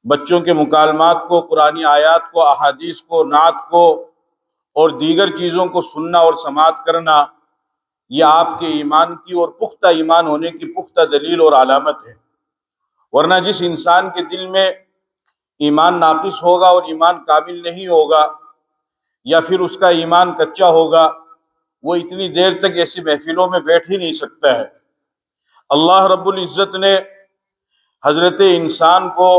بچوں کے مکالمات کو، قرآنی آیات کو، احادیث کو، نعت کو اور دیگر چیزوں کو سننا اور سماعت کرنا، یہ آپ کے ایمان کی اور پختہ ایمان ہونے کی پختہ دلیل اور علامت ہے۔ ورنہ جس انسان کے دل میں ایمان ناقص ہوگا اور ایمان کامل نہیں ہوگا، یا پھر اس کا ایمان کچا ہوگا، وہ اتنی دیر تک ایسی محفلوں میں بیٹھ ہی نہیں سکتا ہے۔ اللہ رب العزت نے حضرت انسان کو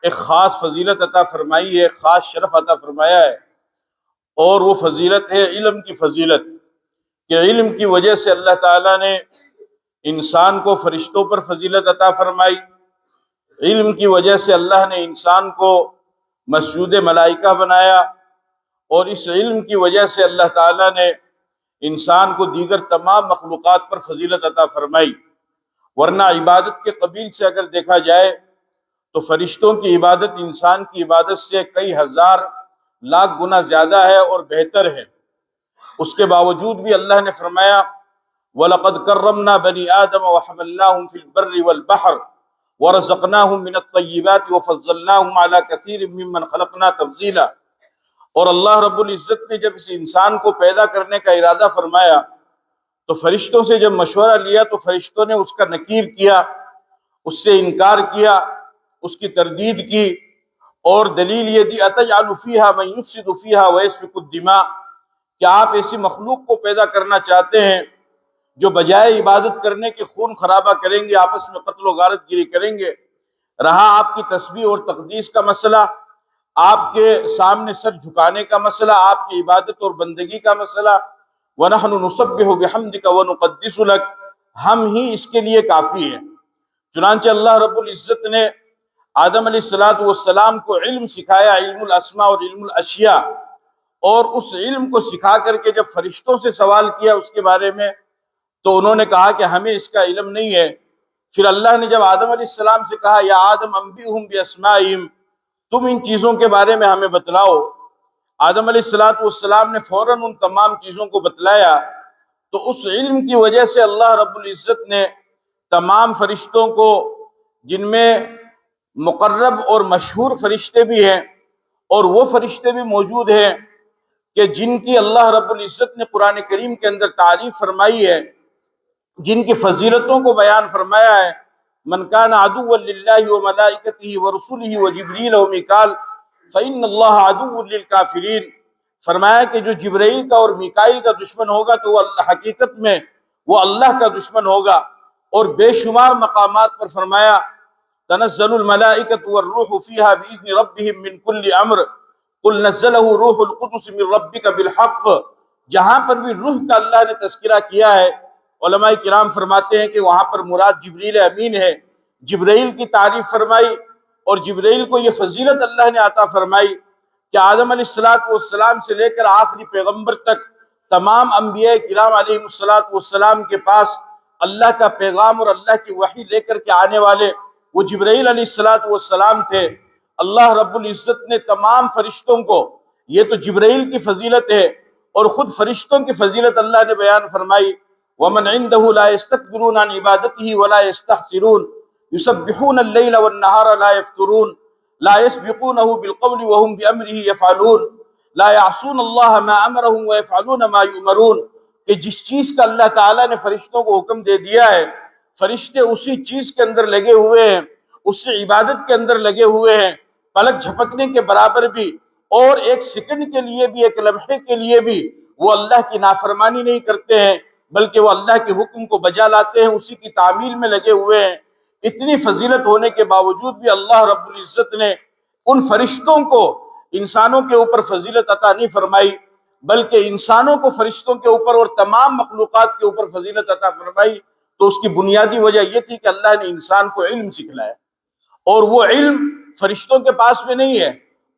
ایک خاص فضیلت عطا فرمائی ہے، ایک خاص شرف عطا فرمایا ہے، اور وہ فضیلت ہے علم کی فضیلت، کہ علم کی وجہ سے اللہ تعالیٰ نے انسان کو فرشتوں پر فضیلت عطا فرمائی۔ علم کی وجہ سے اللہ نے انسان کو مسجود ملائکہ بنایا، اور اس علم کی وجہ سے اللہ تعالیٰ نے انسان کو دیگر تمام مخلوقات پر فضیلت عطا فرمائی۔ ورنہ عبادت کے قبیل سے اگر دیکھا جائے تو فرشتوں کی عبادت انسان کی عبادت سے کئی ہزار لاکھ گنا زیادہ ہے اور بہتر ہے۔ اس کے باوجود بھی اللہ نے فرمایا وَلَقَدْ كَرَّمْنَا بَنِي آدَمَ وَحَمَلْنَاهُمْ فِي الْبَرِّ وَالْبَحْرِ وَرَزَقْنَاهُمْ مِنَ الطَّيِّبَاتِ وَفَضَّلْنَاهُمْ عَلَى كَثِيرٍ مِّمَّنْ خَلَقْنَا تَفْضِيلًا۔ اور اللہ رب العزت نے جب اس انسان کو پیدا کرنے کا ارادہ فرمایا تو فرشتوں سے جب مشورہ لیا تو فرشتوں نے اس کا نکیر کیا، اس سے انکار کیا، اس کی تردید کی، اور دلیل یہ دی اَتَجْعَلُ فِيهَا مَن يُفْسِدُ فِيهَا وَيَسْفِكُ الدِّمَاءَ، کہ آپ ایسی مخلوق کو پیدا کرنا چاہتے ہیں جو بجائے عبادت کرنے کے خون خرابہ کریں گے، آپس میں قتل و غارت گیری کریں گے۔ رہا آپ کی تسبیح اور تقدیس کا مسئلہ، آپ کے سامنے سر جھکانے کا مسئلہ، آپ کی عبادت اور بندگی کا مسئلہ، وَنَحْنُ نُسَبِّحُ بِحَمْدِكَ وَنُقَدِّسُ لَكَ، ہم ہی اس کے لیے کافی ہیں۔ چنانچہ اللہ رب العزت نے آدم علیہ السلام کو علم سکھایا، علم الاسماء اور علم الاشیاء، اور اس علم کو سکھا کر کے جب فرشتوں سے سوال کیا اس کے بارے میں تو انہوں نے کہا کہ ہمیں اس کا علم نہیں ہے۔ پھر اللہ نے جب آدم علیہ السلام سے کہا یا آدم انبئہم باسمائہم، تم ان چیزوں کے بارے میں ہمیں بتلاؤ، آدم علیہ السلام نے فوراً ان تمام چیزوں کو بتلایا۔ تو اس علم کی وجہ سے اللہ رب العزت نے تمام فرشتوں کو، جن میں مقرب اور مشہور فرشتے بھی ہیں اور وہ فرشتے بھی موجود ہیں کہ جن کی اللہ رب العزت نے قرآن کریم کے اندر تعریف فرمائی ہے، جن کی فضیلتوں کو بیان فرمایا ہے، من کان عدوا للہ وملائکتہ ورسلہ وجبریل ومیکال فإن اللہ عدو للکافرین۔ فرمایا کہ جو جبرائیل کا اور میکائیل کا دشمن ہوگا تو وہ حقیقت میں وہ اللہ کا دشمن ہوگا۔ اور بے شمار مقامات پر فرمایا تنزل الملائکۃ والروح فیہا بإذن ربہم من کل امر قل نزلہ روح القدس من ربک بالحق۔ جہاں پر بھی روح کا اللہ نے تذکرہ کیا ہے، علماء کرام فرماتے ہیں کہ وہاں پر مراد جبریل امین ہے۔ جبرائیل کی تعریف فرمائی، اور جبرائیل کو یہ فضیلت اللہ نے عطا فرمائی کہ آدم علیہ السلام سے لے کر آخری پیغمبر تک تمام انبیاء کرام علیہ السلام کے پاس اللہ کا پیغام اور اللہ کی وحی لے کر کے آنے والے وہ جبرائیل علیہ السلام تھے۔ اللہ رب العزت نے تمام فرشتوں کو، یہ تو جبرائیل کی فضیلت ہے، اور خود فرشتوں کی فضیلت اللہ نے بیان فرمائی وَمَنْ عِنْدَهُ لَا يَسْتَكْبِرُونَ عَنْ عِبَادَتِهِ وَلَا يَسْتَحْسِرُونَ يُسَبِّحُونَ اللَّيْلَ وَالنَّهَارَ لَا يَفْتُرُونَ لَا يَسْبِقُونَهُ بِالْقَوْلِ وَهُمْ بِأَمْرِهِ يَفْعَلُونَ لَا يَعْصُونَ اللَّهَ مَا أَمَرَهُمْ وَيَفْعَلُونَ مَا يُؤْمَرُونَ، کہ جس چیز کا اللہ تعالیٰ نے فرشتوں کو حکم دے دیا ہے، فرشتے اسی چیز کے اندر لگے ہوئے ہیں، اس سے عبادت کے اندر لگے ہوئے ہیں، پلک جھپکنے کے برابر بھی، اور ایک سیکنڈ کے لیے بھی، ایک لمحے کے لیے بھی وہ اللہ کی نافرمانی نہیں کرتے ہیں، بلکہ وہ اللہ کے حکم کو بجا لاتے ہیں، اسی کی تعمیل میں لگے ہوئے ہیں۔ اتنی فضیلت ہونے کے باوجود بھی اللہ رب العزت نے ان فرشتوں کو انسانوں کے اوپر فضیلت عطا نہیں فرمائی، بلکہ انسانوں کو فرشتوں کے اوپر اور تمام مخلوقات کے اوپر فضیلت عطا فرمائی۔ تو اس کی بنیادی وجہ یہ تھی کہ اللہ نے انسان کو علم سکھلایا، اور وہ علم فرشتوں کے پاس میں نہیں ہے،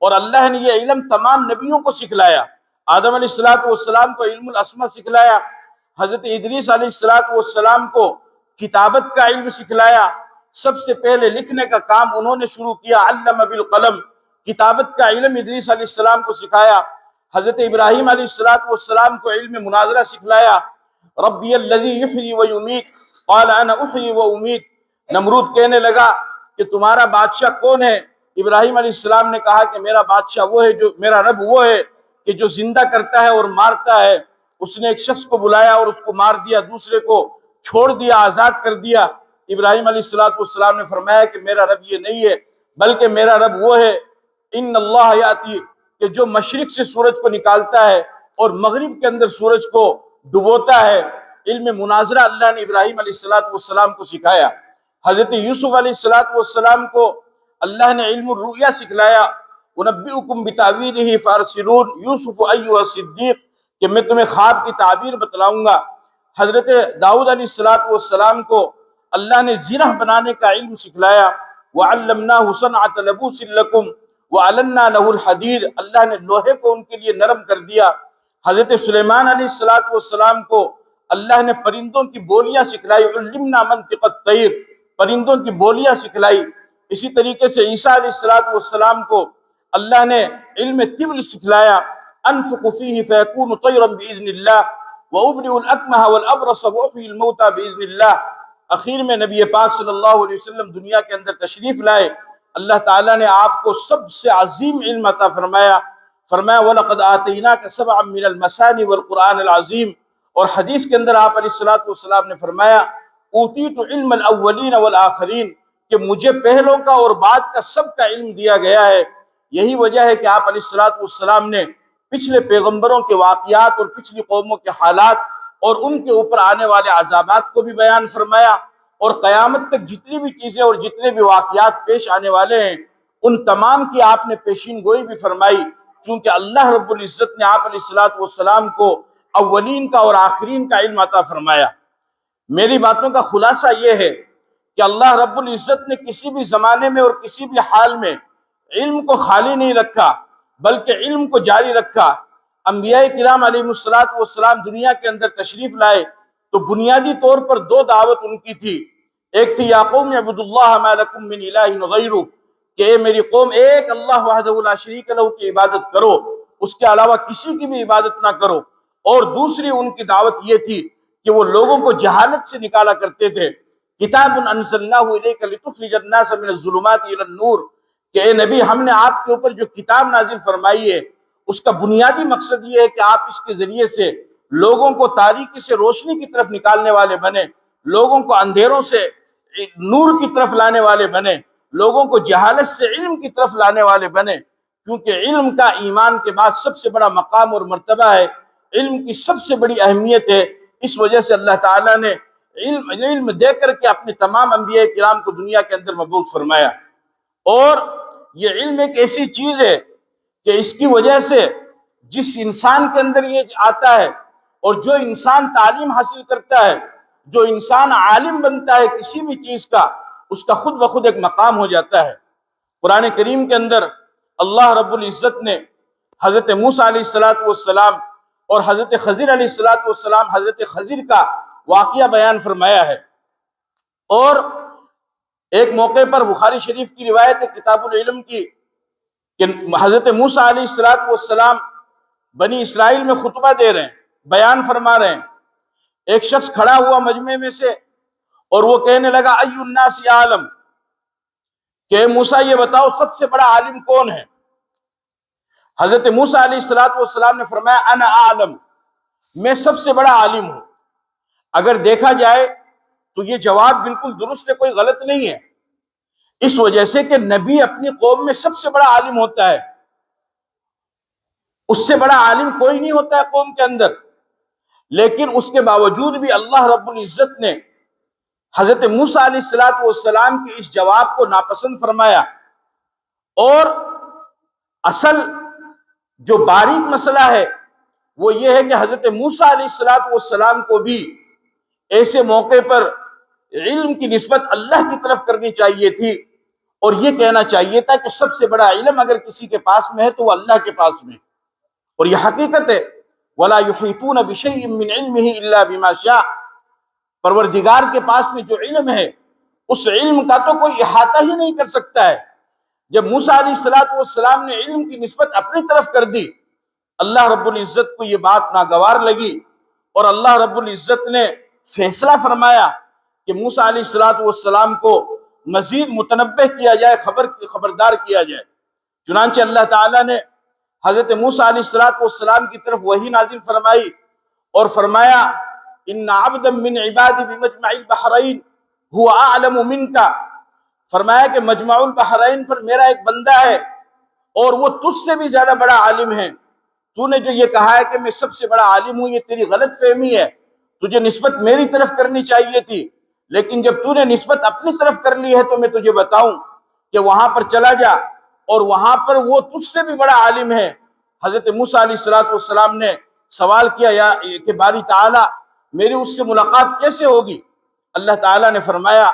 اور اللہ نے یہ علم تمام نبیوں کو سکھلایا۔ آدم علیہ السلام کو علم الاسماء سکھلایا، حضرت ادریس علیہ السلام کو کتابت کا علم سکھلایا، سب سے پہلے لکھنے کا کام انہوں نے شروع کیا، علم بالقلم، کتابت کا علم ادریس علیہ السلام کو سکھایا۔ حضرت ابراہیم علیہ السلام کو علم مناظرہ سکھلایا، ربی الذی یحیی و یمیت قال انا احیی و امیت۔ نمرود کہنے لگا کہ تمہارا بادشاہ کون ہے؟ ابراہیم علیہ السلام نے کہا کہ میرا بادشاہ وہ ہے، جو میرا رب وہ ہے کہ جو زندہ کرتا ہے اور مارتا ہے۔ اس نے ایک شخص کو بلایا اور اس کو مار دیا، دوسرے کو چھوڑ دیا، آزاد کر دیا۔ ابراہیم علیہ السلام نے فرمایا کہ میرا رب یہ نہیں ہے، بلکہ میرا رب وہ ہے ان اللہ یاتی، کہ جو مشرق سے سورج کو نکالتا ہے اور مغرب کے اندر سورج کو ڈبوتا ہے۔ علم مناظرہ اللہ نے ابراہیم علیہ السلام کو سکھایا۔ حضرت یوسف علیہ السلام کو اللہ نے علم الرؤیا سکھلایا۔ انبئکم بتاویلہ فارسلون یوسف ایھا الصدیق، کہ میں تمہیں خواب کی تعبیر بتلاؤں گا۔ حضرت داؤد علیہ السلام کو اللہ نے زرہ بنانے کا علم سکھلایا۔ وعلمناہ صنعۃ لبوس لکم وعلنا لہ الحدید، اللہ نے لوہے کو ان کے لیے نرم کر دیا۔ حضرت سلیمان علیہ السلام کو اللہ نے پرندوں کی بولیاں سکھلائی۔ علمنا منطق الطیر، پرندوں کی بولیاں سکھلائی۔ اسی طریقے سے عیسیٰ علیہ السلام کو اللہ نے علم طب سکھلایا۔ انفخ فیہ فیکون طیرا باذن اللہ وابرئ الاکمہ والابرص واحیی الموتى باذن اللہ۔ اخیر میں نبی پاک صلی اللہ علیہ وسلم دنیا کے اندر تشریف لائے۔ اللہ تعالیٰ نے آپ کو سب سے عظیم علم عطا فرمایا۔ فرمایا وَلَقَدْ آتَيْنَاكَ سَبْعًا مِّنَ الْمَثَانِي وَالْقُرْآنِ الْعَظِيمِ، اور حدیث کے اندر آپ علیہ السلام نے فرمایا اوتیت علم الاولین والآخرین، کہ مجھے پہلوں کا اور بعد کا سب کا علم دیا گیا ہے۔ یہی وجہ ہے کہ آپ علیہ السلام نے پچھلے پیغمبروں کے واقعات اور پچھلی قوموں کے حالات اور ان کے اوپر آنے والے عذابات کو بھی بیان فرمایا، اور قیامت تک جتنی بھی چیزیں اور جتنے بھی واقعات پیش آنے والے ہیں ان تمام کی آپ نے پیشین گوئی بھی فرمائی، چونکہ اللہ رب العزت نے آپ علیہ السلام کو اولین کا اور آخرین کا علم عطا فرمایا۔ میری باتوں کا خلاصہ یہ ہے کہ اللہ رب العزت نے کسی بھی زمانے میں اور کسی بھی حال میں علم کو خالی نہیں رکھا، بلکہ علم کو جاری رکھا۔ انبیاء کرام علیہ السلام دنیا کے اندر تشریف لائے تو بنیادی طور پر دو دعوت ان کی تھی۔ ایک تھی یا قوم اعبدوا اللہ ما لکم من الہ غیرہ، کہ اے میری قوم ایک اللہ وحدہ لا شریک لہ کی عبادت کرو، اس کے علاوہ کسی کی بھی عبادت نہ کرو۔ اور دوسری ان کی دعوت یہ تھی کہ وہ لوگوں کو جہالت سے نکالا کرتے تھے۔ کتاب انزلناہ الیک لتخرج الناس من الظلمات الی النور، کہ اے نبی ہم نے آپ کے اوپر جو کتاب نازل فرمائی ہے اس کا بنیادی مقصد یہ ہے کہ آپ اس کے ذریعے سے لوگوں کو تاریکی سے روشنی کی طرف نکالنے والے بنے، لوگوں کو اندھیروں سے نور کی طرف لانے والے بنے، لوگوں کو جہالت سے علم کی طرف لانے والے بنے، کیونکہ علم کا ایمان کے بعد سب سے بڑا مقام اور مرتبہ ہے، علم کی سب سے بڑی اہمیت ہے۔ اس وجہ سے اللہ تعالیٰ نے علم دے کر کے اپنے تمام انبیاء کرام کو دنیا کے اندر مبعوث فرمایا۔ اور یہ علم ایک ایسی چیز ہے کہ اس کی وجہ سے جس انسان کے اندر یہ آتا ہے، اور جو انسان تعلیم حاصل کرتا ہے، جو انسان عالم بنتا ہے کسی بھی چیز کا، اس کا خود بخود ایک مقام ہو جاتا ہے۔ قرآن کریم کے اندر اللہ رب العزت نے حضرت موسیٰ علیہ السلام اور حضرت خضر علیہ السلام حضرت خضر کا واقعہ بیان فرمایا ہے۔ اور ایک موقع پر بخاری شریف کی روایت ہے کتاب العلم کی، کہ حضرت موسیٰ علیہ السلام بنی اسرائیل میں خطبہ دے رہے ہیں، بیان فرما رہے ہیں۔ ایک شخص کھڑا ہوا مجمع میں سے اور وہ کہنے لگا ای الناس عالم، کہ موسیٰ یہ بتاؤ سب سے بڑا عالم کون ہے؟ حضرت موسیٰ علیہ السلام نے فرمایا انا عالم، میں سب سے بڑا عالم ہوں۔ اگر دیکھا جائے تو یہ جواب بالکل درست ہے، کوئی غلط نہیں ہے، اس وجہ سے کہ نبی اپنی قوم میں سب سے بڑا عالم ہوتا ہے، اس سے بڑا عالم کوئی نہیں ہوتا ہے قوم کے اندر۔ لیکن اس کے باوجود بھی اللہ رب العزت نے حضرت موسیٰ علیہ السلام کے اس جواب کو ناپسند فرمایا، اور اصل جو باریک مسئلہ ہے وہ یہ ہے کہ حضرت موسیٰ علیہ السلام کو بھی ایسے موقع پر علم کی نسبت اللہ کی طرف کرنی چاہیے تھی، اور یہ کہنا چاہیے تھا کہ سب سے بڑا علم اگر کسی کے پاس میں ہے تو وہ اللہ کے پاس میں ہے۔ اور یہ حقیقت ہے وَلَا يُحِيطُونَ بِشَيْءٍ مِّنْ عِلْمِهِ إِلَّا بِمَا شَاءَ، پروردگار کے پاس میں جو علم ہے اس علم کا تو کوئی احاطہ ہی نہیں کر سکتا ہے۔ جب موسیٰ علیہ السلام نے علم کی نسبت اپنی طرف کر دی، اللہ رب العزت کو یہ بات ناگوار لگی، اور اللہ رب العزت نے فیصلہ فرمایا کہ موسیٰ علیہ السلام کو مزید متنبہ کیا جائے، خبردار کیا جائے۔ چنانچہ اللہ تعالیٰ نے حضرت موسیٰ علیہ السلام کی طرف وحی نازل فرمائی اور فرمایا ان عبدا من عبادی بمجمع البحرین هو اعلم منک، فرمایا کہ مجمع البحرین پر میرا ایک بندہ ہے اور وہ تجھ سے بھی زیادہ بڑا عالم ہے۔ تو نے جو یہ کہا ہے کہ میں سب سے بڑا عالم ہوں، یہ تیری غلط فہمی ہے، تجھے نسبت میری طرف کرنی چاہیے تھی، لیکن جب تو نے نسبت اپنی طرف کر لی ہے تو میں تجھے بتاؤں کہ وہاں پر چلا جا اور وہاں پر وہ تجھ سے بھی بڑا عالم ہے۔ حضرت موسیٰ علیہ السلام نے سوال کیا کہ باری تعالیٰ میری اس سے ملاقات کیسے ہوگی؟ اللہ تعالیٰ نے فرمایا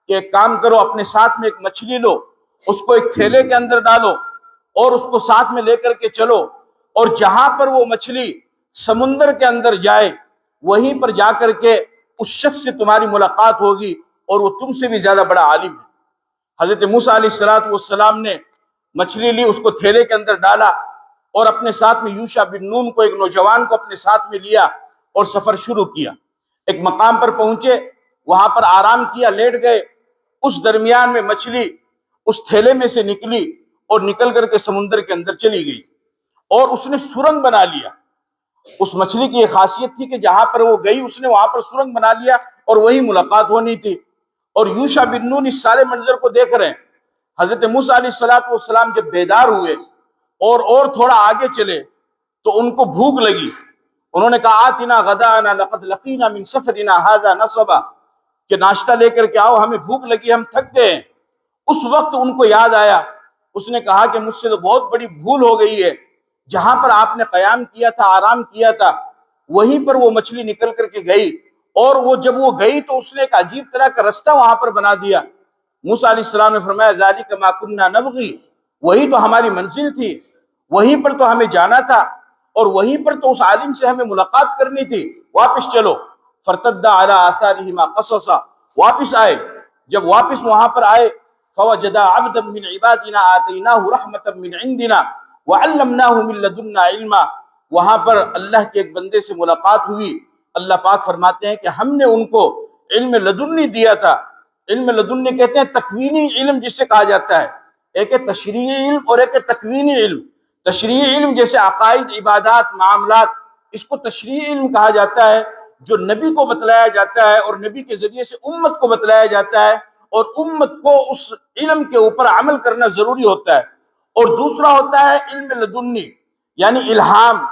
کہ ایک کام کرو، اپنے ساتھ میں ایک مچھلی لو، اس کو ایک تھیلے کے اندر ڈالو اور اس کو ساتھ میں لے کر کے چلو، اور جہاں پر وہ مچھلی سمندر کے اندر جائے وہیں پر جا کر کے اس شخص سے تمہاری ملاقات ہوگی اور وہ تم سے بھی زیادہ بڑا عالم ہے۔ حضرت موسیٰ علیہ السلام نے مچھلی لی، اس کو تھیلے کے اندر ڈالا اور اپنے ساتھ میں یوشع بن نون کو، ایک نوجوان کو اپنے ساتھ میں لیا اور سفر شروع کیا۔ ایک مقام پر پہنچے، وہاں پر آرام کیا، لیٹ گئے۔ اس درمیان میں مچھلی اس تھیلے میں سے نکلی اور نکل کر کے سمندر کے اندر چلی گئی اور اس نے سرنگ بنا لیا۔ اس مچھلی کی ایک خاصیت تھی کہ جہاں پر وہ گئی اس نے وہاں پر سرنگ بنا لیا اور وہی ملاقات ہونی تھی۔ اور یوشع بن نون اس سارے منظر کو دیکھ رہے ہیں۔ حضرت موسیٰ علیہ السلام جب بیدار ہوئے اور تھوڑا آگے چلے تو ان کو بھوک لگی۔ انہوں نے کہا آتنا غداءنا لقد لقینا من سفرنا ھذا نصبا، کہ ناشتہ لے کر کے آؤ، ہمیں بھوک لگی، ہم تھک گئے ہیں۔ اس وقت ان کو یاد آیا، اس نے کہا کہ مجھ سے تو بہت بڑی بھول ہو گئی ہے، جہاں پر آپ نے قیام کیا تھا، آرام کیا تھا، وہیں پر وہ مچھلی نکل کر کے گئی، اور وہ جب وہ گئی تو اس نے ایک عجیب طرح کا رستہ وہاں پر بنا دیا۔ موسیٰ علیہ السلام نے فرمایا ذالک ما کنا نبغی، وہی تو ہماری منزل تھی، وہیں پر تو ہمیں جانا تھا اور وہیں پر تو اس عالم سے ہمیں ملاقات کرنی تھی، واپس چلو۔ فرتدا علی آثارہما قصصا، واپس آئے۔ جب واپس وہاں پر آئے فوجدا عبدا من عبادنا آتیناہ رحمتا من عندنا وعلمناہ من لدنا علما، وہاں پر اللہ کے ایک بندے سے ملاقات ہوئی۔ اللہ پاک فرماتے ہیں کہ ہم نے ان کو علم لدنی دیا تھا۔ علم لدنی کہتے ہیں تکوینی علم جسے کہا جاتا ہے، ایک ہے تشریعی علم اور ایک ہے تکوینی علم۔ تشریعی علم جیسے عقائد، عبادات، معاملات، اس کو تشریعی علم کہا جاتا ہے، جو نبی کو بتلایا جاتا ہے اور نبی کے ذریعے سے امت کو بتلایا جاتا ہے اور امت کو اس علم کے اوپر عمل کرنا ضروری ہوتا ہے۔ اور دوسرا ہوتا ہے علم لدنی، یعنی الہام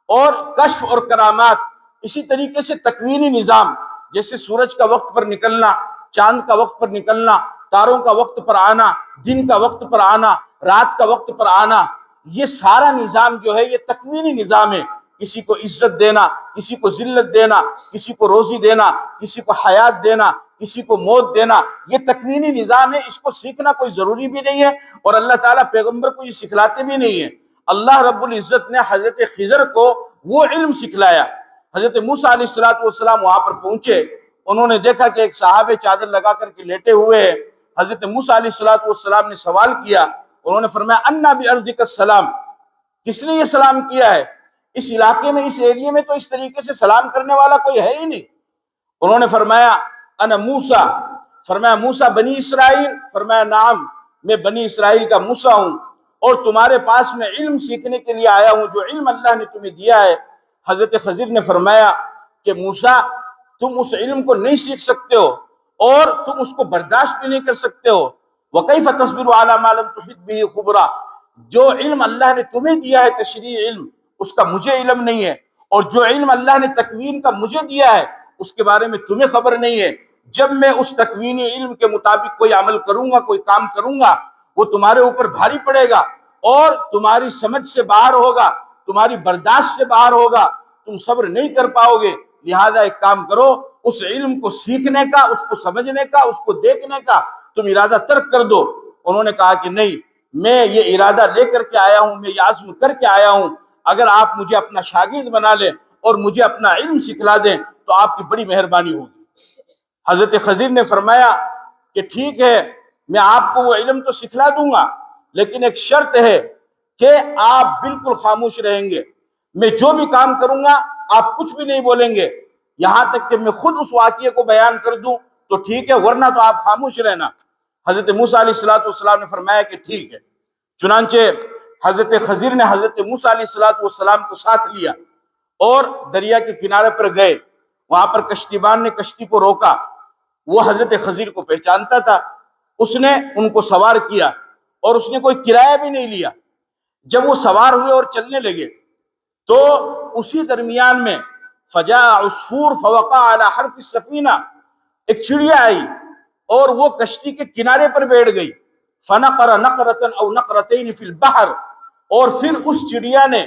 اور کشف اور کرامات۔ اسی طریقے سے تکوینی نظام، جیسے سورج کا وقت پر نکلنا، چاند کا وقت پر نکلنا، تاروں کا وقت پر آنا، دن کا وقت پر آنا، رات کا وقت پر آنا، یہ سارا نظام جو ہے یہ تکوینی نظام ہے۔ کسی کو عزت دینا، کسی کو ذلت دینا، کسی کو روزی دینا، کسی کو حیات دینا، کسی کو موت دینا، یہ تکوینی نظام ہے۔ اس کو سیکھنا کوئی ضروری بھی نہیں ہے اور اللہ تعالیٰ پیغمبر کو یہ سکھلاتے بھی نہیں ہیں۔ اللہ رب العزت نے حضرت خضر کو وہ علم سکھلایا۔ حضرت موسیٰ علیہ السلام وہاں پر پہنچے، انہوں نے دیکھا کہ ایک صحابی چادر لگا کر کے لیٹے ہوئے ہیں۔ حضرت موسیٰ علیہ السلام نے سوال کیا، انہوں نے فرمایا انا بارضک السلام، کس نے یہ سلام کیا ہے؟ اس علاقے میں، اس ایریے میں تو اس طریقے سے سلام کرنے والا کوئی ہے ہی نہیں۔ انہوں نے فرمایا انا موسیٰ، فرمایا موسیٰ بنی اسرائیل؟ فرمایا نعم، میں بنی اسرائیل کا موسیٰ ہوں اور تمہارے پاس میں علم سیکھنے کے لیے آیا ہوں، جو علم اللہ نے تمہیں دیا ہے۔ حضرت خضر نے فرمایا کہ موسیٰ تم اس علم کو نہیں سیکھ سکتے ہو اور تم اس کو برداشت بھی نہیں کر سکتے ہو۔ وَكَيْفَ تَصْبِرُ عَلَى مَا لَمْ تُحِطْ بِهِ خُبْرًا، جو علم اللہ نے تمہیں دیا ہے تشریعی علم، اس کا مجھے علم نہیں ہے، اور جو علم اللہ نے تکوین کا مجھے دیا ہے اس کے بارے میں تمہیں خبر نہیں ہے۔ جب میں اس تکوینی علم کے مطابق کوئی عمل کروں گا، کوئی کام کروں گا، وہ تمہارے اوپر بھاری پڑے گا اور تمہاری سمجھ سے باہر ہوگا، تمہاری برداشت سے باہر ہوگا، تم صبر نہیں کر پاؤ گے۔ لہذا ایک کام کرو، اس علم کو سیکھنے کا، اس کو سمجھنے کا، اس کو دیکھنے کا تم ارادہ ترک کر دو۔ انہوں نے کہا کہ نہیں، میں یہ ارادہ لے کر کے آیا ہوں، میں یہ عزم کر کے آیا ہوں، اگر آپ مجھے اپنا شاگرد بنا لیں اور مجھے اپنا علم سکھلا دیں تو آپ کی بڑی مہربانی ہوگی۔ حضرت خضر نے فرمایا کہ ٹھیک ہے، میں آپ کو وہ علم تو سکھلا دوں گا، لیکن ایک شرط ہے کہ آپ بالکل خاموش رہیں گے، میں جو بھی کام کروں گا آپ کچھ بھی نہیں بولیں گے، یہاں تک کہ میں خود اس واقعے کو بیان کر دوں تو ٹھیک ہے، ورنہ تو آپ خاموش رہنا۔ حضرت موسیٰ علیہ السلام نے فرمایا کہ ٹھیک ہے۔ چنانچہ حضرت خضر نے حضرت موسیٰ علیہ السلام کو ساتھ لیا اور دریا کے کنارے پر گئے۔ وہاں پر کشتیبان نے کشتی کو روکا، وہ حضرت خضر کو پہچانتا تھا، اس نے ان کو سوار کیا اور اس نے کوئی کرایہ بھی نہیں لیا۔ جب وہ سوار ہوئے اور چلنے لگے تو اسی درمیان میں فجاء عصفور فوقع على حرف السفینہ، ایک چڑیا آئی اور وہ کشتی کے کنارے پر بیٹھ گئی۔ فنقر نقرۃ او نقرتین فی البحر، اور پھر اس چڑیا نے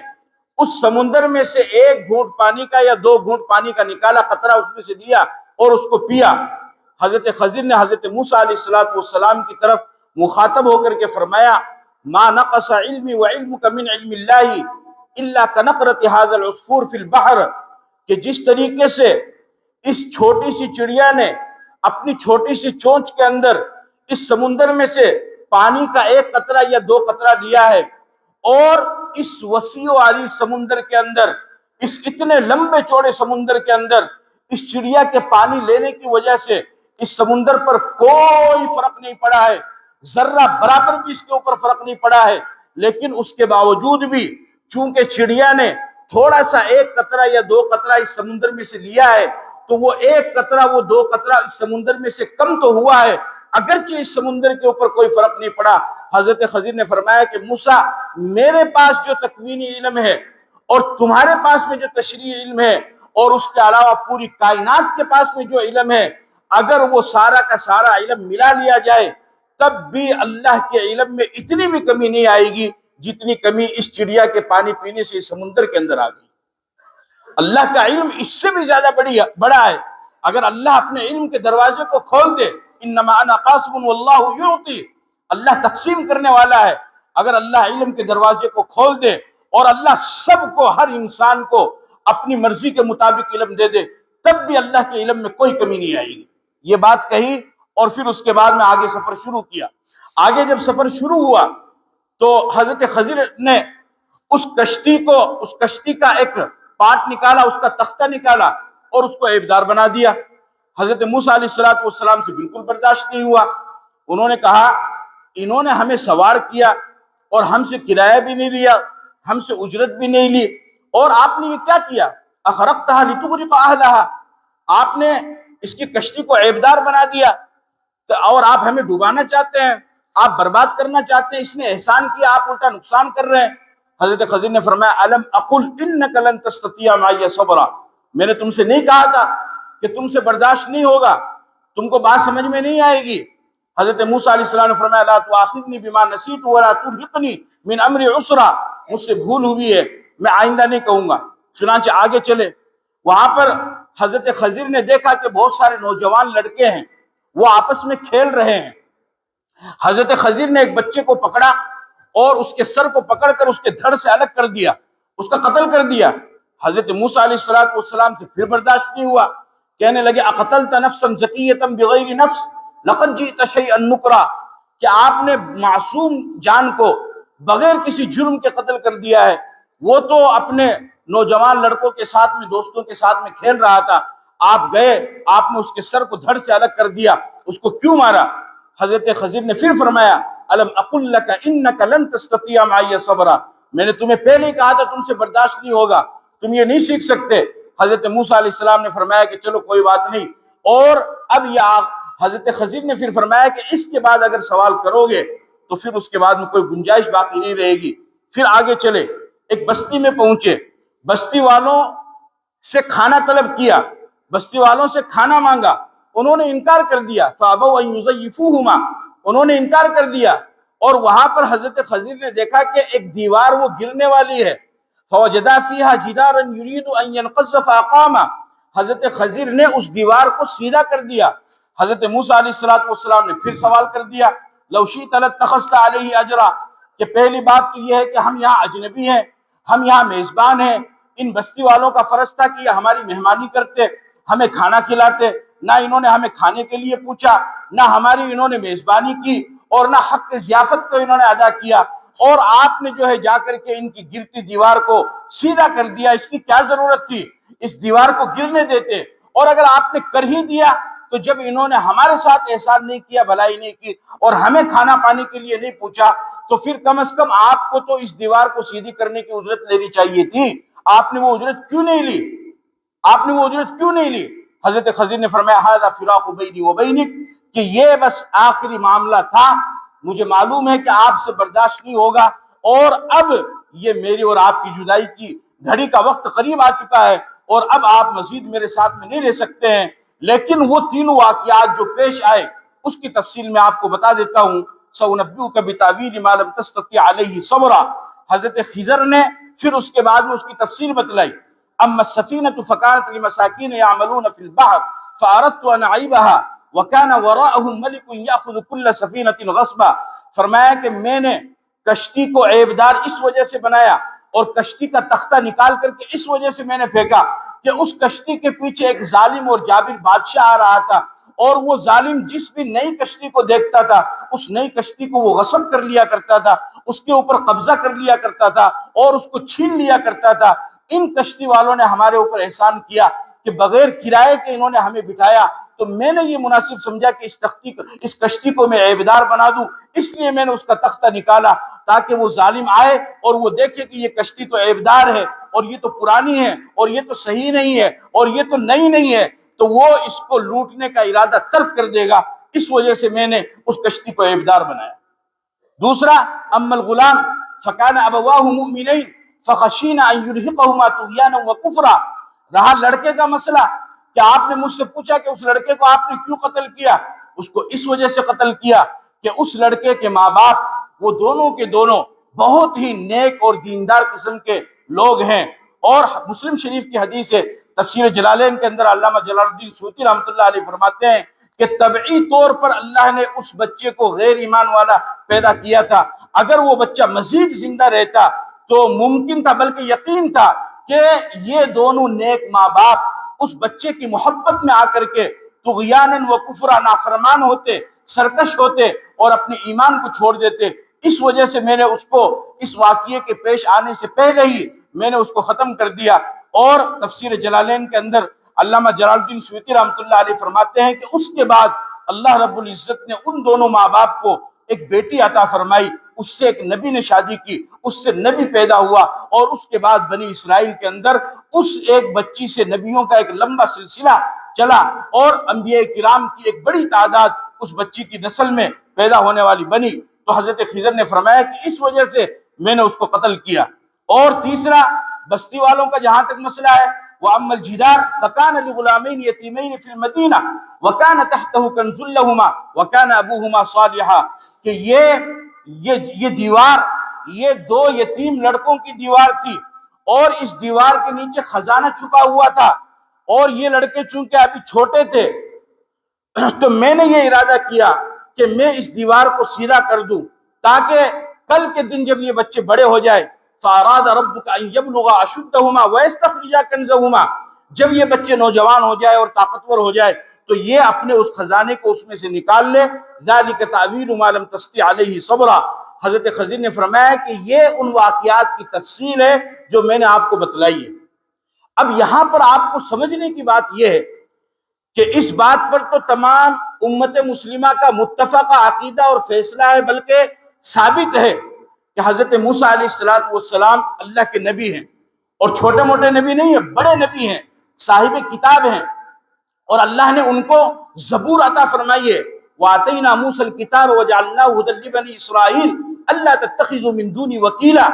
اس سمندر میں سے ایک گھونٹ پانی کا یا دو گھونٹ پانی کا نکالا، قطرہ اس میں سے لیا اور اس کو پیا۔ حضرت خضر نے حضرت موسیٰ علیہ السلام کی طرف مخاطب ہو کر کے فرمایا ما نقص علمی وعلمک من علم اللہ الا کنقرۃ ھذا العصفور فی البحر، کہ جس طریقے سے اس چھوٹی سی چڑیا نے اپنی چھوٹی سی چونچ کے اندر اس سمندر میں سے پانی کا ایک قطرہ یا دو قطرہ لیا ہے، اور اس وسیع و عریض سمندر کے اندر، اس اتنے لمبے چوڑے سمندر کے اندر اس چڑیا کے پانی لینے کی وجہ سے اس سمندر پر کوئی فرق نہیں پڑا ہے، ذرہ برابر بھی اس کے اوپر فرق نہیں پڑا ہے، لیکن اس کے باوجود بھی چونکہ چڑیا نے تھوڑا سا ایک قطرہ یا دو قطرہ اس سمندر میں سے لیا ہے، تو وہ ایک قطرہ وہ دو قطرہ اس سمندر میں سے کم تو ہوا ہے، اگرچہ اس سمندر کے اوپر کوئی فرق نہیں پڑا۔ حضرت خضر نے فرمایا کہ موسیٰ، میرے پاس جو تکوینی علم ہے اور تمہارے پاس میں جو تشریعی علم ہے اور اس کے علاوہ پوری کائنات کے پاس میں جو علم ہے، اگر وہ سارا کا سارا علم ملا لیا جائے تب بھی اللہ کے علم میں اتنی بھی کمی نہیں آئے گی جتنی کمی اس چڑیا کے پانی پینے سے اس سمندر کے اندر آ گئی۔ اللہ کا علم اس سے بھی زیادہ بڑا ہے۔ اگر اللہ اپنے علم کے دروازے کو کھول دے، انما انا قاسم واللہ یعطی، اللہ تقسیم کرنے والا ہے، اگر اللہ علم کے دروازے کو کھول دے اور اللہ سب کو، ہر انسان کو اپنی مرضی کے مطابق علم دے دے، تب بھی اللہ کے علم میں کوئی کمی نہیں آئے گی۔ یہ بات کہی اور پھر اس کے بعد میں آگے سفر شروع کیا۔ آگے جب سفر شروع ہوا تو حضرت خضر نے اس کشتی کا ایک پارٹ نکالا، اس کا تختہ نکالا اور اس کو عیبدار بنا دیا۔ حضرت موسیٰ علیہ السلام سے بالکل برداشت نہیں ہوا۔ انہوں نے کہا انہوں نے ہمیں سوار کیا اور ہم سے کرایہ بھی نہیں لیا، ہم سے اجرت بھی نہیں لی، اور آپ نے یہ کیا کیا؟ اخرقتھا لتغرق اہلھا، آپ نے اس کی کشتی کو عیبدار بنا دیا اور آپ ہمیں ڈوبانا چاہتے ہیں، آپ برباد کرنا چاہتے ہیں۔ اس نے احسان کیا، آپ الٹا نقصان کر رہے ہیں۔ حضرت خضر نے فرمایا الم اقل انک لن تستطیع معی صبرا، میں نے تم سے نہیں کہا تھا کہ تم سے برداشت نہیں ہوگا، تم کو بات سمجھ میں نہیں آئے گی؟ حضرت موسیٰ علیہ السلام نے فرمایا لا تؤاخذنی بما نسیت ولا ترهقنی من امری عسرا، مجھ سے بھول ہوئی ہے، میں آئندہ نہیں کہوں گا۔ چنانچہ آگے چلے، وہاں پر حضرت خضر نے دیکھا کہ بہت سارے نوجوان لڑکے ہیں، وہ آپس میں کھیل رہے ہیں۔ حضرت خضر نے ایک بچے کو پکڑا اور اس کے سر کو پکڑ کر اس کے دھڑ سے الگ کر دیا، اس کا قتل کر دیا۔ حضرت موسیٰ علیہ السلام سے پھر برداشت نہیں ہوا، کہنے لگے اقتلت نفسا زکیۃ بغیر نفس لقد جئت شیئا نکرا، کہ آپ نے معصوم جان کو بغیر کسی جرم کے قتل کر دیا ہے۔ وہ تو اپنے نوجوان لڑکوں کے ساتھ میں، دوستوں کے ساتھ میں کھیل رہا تھا، آپ گئے، آپ نے اس کے سر کو دھڑ سے الگ کر دیا، اس کو کیوں مارا؟ حضرت خضر نے پھر فرمایا الم اقل لک انک لن تستطیع معی صبرا، میں نے تمہیں پہلے ہی کہا تھا تم سے برداشت نہیں ہوگا، تم یہ نہیں سیکھ سکتے۔ حضرت موسیٰ علیہ السلام نے فرمایا کہ چلو کوئی بات نہیں، اور اب یہ حضرت خضر نے پھر فرمایا کہ اس کے بعد اگر سوال کرو گے تو پھر اس کے بعد میں کوئی گنجائش باقی نہیں رہے گی۔ پھر آگے چلے، ایک بستی میں پہنچے، بستی والوں سے کھانا طلب کیا، بستی والوں سے کھانا مانگا، انہوں نے انکار کر دیا، فابوا ان یضیفوہما، انہوں نے انکار کر دیا، اور وہاں پر حضرت خضر نے دیکھا کہ ایک دیوار وہ گرنے والی ہے، فوجدا فیہا جدارا یرید ان ینقض فاقاما، حضرت خضر نے اس دیوار کو سیدھا کر دیا۔ حضرت موسیٰ علیہ السلام نے پھر سوال کر دیا لو شئت لاتخذت علیہ اجرا، کہ پہلی بات تو یہ ہے کہ ہم یہاں اجنبی ہیں، ہم یہاں میزبان ہیں، ان بستی والوں کا فرض تھا کہ یہ ہماری مہمانی کرتے، ہمیں کھانا کھلاتے، نہ انہوں نے ہمیں کھانے کے لیے پوچھا، نہ ہماری انہوں نے میزبانی کی، اور نہ حق ضیافت کو انہوں نے ادا کیا، اور آپ نے جو ہے جا کر کے ان کی گرتی دیوار کو سیدھا کر دیا۔ اس کی کیا ضرورت تھی؟ اس دیوار کو گرنے دیتے، اور اگر آپ نے کر ہی دیا تو جب انہوں نے ہمارے ساتھ احسان نہیں کیا، بھلائی نہیں کی اور ہمیں کھانا پانے کے لیے نہیں پوچھا، تو پھر کم از کم آپ کو تو اس دیوار کو سیدھی کرنے کی اجرت لینی چاہیے تھی، آپ نے وہ اجرت کیوں نہیں لی؟ آپ نے وہ اجرت کیوں نہیں لی؟ حضرت خضر نے فرمایا ھذا فراق بینی و بینک، کہ یہ بس آخری معاملہ تھا، مجھے معلوم ہے کہ آپ سے برداشت نہیں ہوگا، اور اب یہ میری اور آپ کی جدائی کی گھڑی کا وقت قریب آ چکا ہے، اور اب آپ مزید میرے ساتھ میں نہیں رہ سکتے ہیں۔ لیکن وہ تینوں واقعات جو پیش آئے اس کی تفصیل میں آپ کو بتا دیتا ہوں۔ سأنبئک بتأویل ما لم تستطع علیہ صبرا، حضرت خضر نے پھر اس کے بعد میں اس کی تفصیل بتلائی۔ اما السفینۃ فکانت لمساکین یعملون فی البحر فاردت ان اعیبها وکان وراءهم ملک یاخذ کل سفینۃ غصبا، فرمایا کہ میں نے کشتی کو عیبدار اس وجہ سے بنایا اور کشتی کا تختہ نکال کر کے اس وجہ سے میں نے پھینکا کہ اس کشتی کے پیچھے ایک ظالم اور جابر بادشاہ آ رہا تھا، اور وہ ظالم جس بھی نئی کشتی کو دیکھتا تھا اس نئی کشتی کو وہ غصب کر لیا کرتا تھا، اس کے اوپر قبضہ کر لیا کرتا تھا اور اس کو چھین لیا کرتا تھا۔ ان کشتی والوں نے ہمارے اوپر احسان کیا کہ بغیر کرائے کے انہوں نے ہمیں بٹھایا، تو میں نے یہ مناسب سمجھا کہ اس کشتی کو میں عیبدار بنا دوں، اس لیے میں نے اس کا تختہ نکالا تاکہ وہ ظالم آئے اور وہ دیکھے کہ یہ کشتی تو عیبدار ہے اور یہ تو پرانی ہے اور یہ تو صحیح نہیں ہے اور یہ تو نئی نہیں ہے، تو وہ اس کو لوٹنے کا ارادہ ترک کر دے گا، اس وجہ سے میں نے اس کشتی کو عیبدار بنایا۔ دوسرا، اما الغلام فکان ابواہ مؤمنین فخشینا ان یرہقہما طغیانا وکفرا، رہا لڑکے کا مسئلہ کہ آپ نے مجھ سے پوچھا کہ اس لڑکے کو آپ نے کیوں قتل کیا، اس کو اس وجہ سے قتل کیا کہ اس لڑکے کے ماں باپ وہ دونوں کے دونوں بہت ہی نیک اور دیندار قسم کے لوگ ہیں، اور مسلم شریف کی حدیث ہے، تفسیر جلالین کے اندر علامہ جلال الدین سیوطی رحمۃ اللہ علیہ فرماتے ہیں کہ طبعی طور پر اللہ نے اس بچے کو غیر ایمان والا پیدا کیا تھا، اگر وہ بچہ مزید زندہ رہتا تو ممکن تھا بلکہ یقین تھا کہ یہ دونوں نیک ماں باپ اس بچے کی محبت میں آ کر کے طغیانن و کفرا نافرمان ہوتے، سرکش ہوتے اور اپنے ایمان کو چھوڑ دیتے۔ اس وجہ سے میں نے اس کو اس واقعے کے پیش آنے سے پہلے ہی میں نے اس کو ختم کر دیا۔ اور تفسیر جلالین کے اندر علامہ جلال الدین سیوطی رحمۃ اللہ علیہ فرماتے ہیں کہ اس کے بعد اللہ رب العزت نے ان دونوں ماں باپ کو ایک بیٹی عطا فرمائی، اس سے ایک نبی نے شادی کی، اس سے نبی پیدا ہوا، اور اس کے بعد بنی اسرائیل کے اندر اس ایک بچی سے نبیوں کا ایک لمبا سلسلہ چلا، اور انبیاء کرام کی ایک بڑی تعداد اس بچی کی نسل میں پیدا ہونے والی بنی۔ تو حضرت خضر نے فرمایا کہ اس وجہ سے میں نے اس کو قتل کیا۔ اور تیسرا، بستی والوں کا جہاں تک مسئلہ ہے، وَأَمَّا الْجِدَارُ فَكَانَ لِغُلَامَيْنِ يَتِيمَيْنِ فِي الْمَدِينَةِ وَكَانَ تَحْتَهُ كَنْزٌ لَهُمَا وَكَانَ أَبُوهُمَا صَالِحًا، کہ یہ دیوار یہ دو یتیم لڑکوں کی دیوار تھی، اور اس دیوار کے نیچے خزانہ چھپا ہوا تھا، اور یہ لڑکے چونکہ ابھی چھوٹے تھے تو میں نے یہ ارادہ کیا کہ میں اس دیوار کو سیدھا کر دوں تاکہ کل کے دن جب یہ بچے بڑے ہو جائے، فَأَرَادَ رَبُّكَ أَن يَبْلُغَ أَشُدَّهُمَا وَيَسْتَخْرِجَا كَنزَهُمَا، جب یہ بچے نوجوان ہو جائے اور طاقتور ہو جائے تو یہ اپنے اس خزانے کو اس میں سے نکال لے۔ ذَلِكَ تَأْوِيلُ مَا لَمْ تَسْطِع عَلَيْهِ صَبْرًا، حضرت خضر نے فرمایا کہ یہ ان واقعات کی تفصیل ہے جو میں نے آپ کو بتلائی ہے۔ اب یہاں پر آپ کو سمجھنے کی بات یہ ہے کہ اس بات پر تو تمام امت مسلمہ کا متفقہ عقیدہ اور فیصلہ ہے، بلکہ ثابت ہے کہ حضرت موسیٰ علیہ السلام اللہ کے نبی ہیں، اور چھوٹے موٹے نبی نہیں ہیں، بڑے نبی ہیں، صاحب کتاب ہیں، اور اللہ نے ان کو زبور عطا فرمائی ہے۔ وَآتَيْنَا مُوسَى الْكِتَابَ وَجَعَلْنَاهُ هُدًى لِّبَنِي إِسْرَائِيلَ أَلَّا تَتَّخِذُوا مِن دُونِي وَكِيلًا،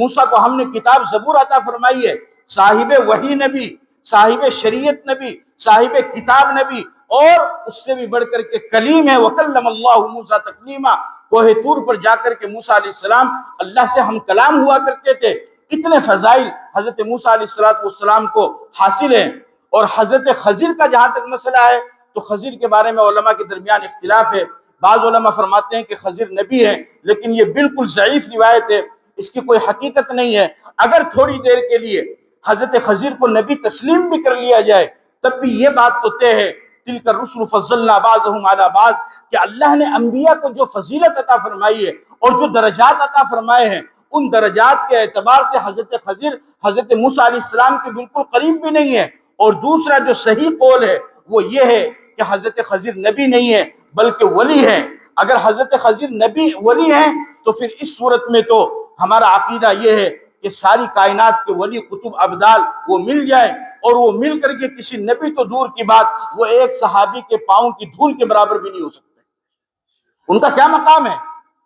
موسیٰ کو ہم نے کتاب زبور عطا فرمائی ہے، صاحب وحی نبی، صاحب شریعت نبی، صاحب کتاب نبی، اور اس سے بھی بڑھ کر کے کلیم ہے۔ وَكَلَّمَ اللَّهُ مُوسَىٰ تَكْلِيمًا، کوہ طور پر جا کر کے موسیٰ علیہ السلام اللہ سے ہم کلام ہوا کرتے تھے۔ اتنے فضائل حضرت موسیٰ علیہ السلام کو حاصل ہیں۔ اور حضرت خضر کا جہاں تک مسئلہ ہے تو خضر کے بارے میں علماء کے درمیان اختلاف ہے۔ بعض علماء فرماتے ہیں کہ خضر نبی ہے، لیکن یہ بالکل ضعیف روایت ہے، اس کی کوئی حقیقت نہیں ہے۔ اگر تھوڑی دیر کے لیے حضرت خضر کو نبی تسلیم بھی کر لیا جائے تب بھی یہ بات تو طے ہے، تِلْكَ الرُّسُلُ فَضَّلْنَا بَعْضَهُمْ عَلَىٰ بَعْضٍ، کہ اللہ نے انبیاء کو جو فضیلت عطا فرمائی ہے اور جو درجات عطا فرمائے ہیں، ان درجات کے اعتبار سے حضرت خضر حضرت موسیٰ علیہ السلام کے بالکل قریب بھی نہیں ہے۔ اور دوسرا جو صحیح قول ہے وہ یہ ہے کہ حضرت خضر نبی نہیں ہے بلکہ ولی ہے۔ اگر حضرت خضر نبی ولی ہیں تو پھر اس صورت میں تو ہمارا عقیدہ یہ ہے کہ ساری کائنات کے ولی قطب ابدال وہ مل جائیں، اور وہ مل کر کے کسی نبی تو دور کی بات، وہ ایک صحابی کے پاؤں کی دھول کے برابر بھی نہیں ہو سکتے۔ ان کا کیا مقام ہے؟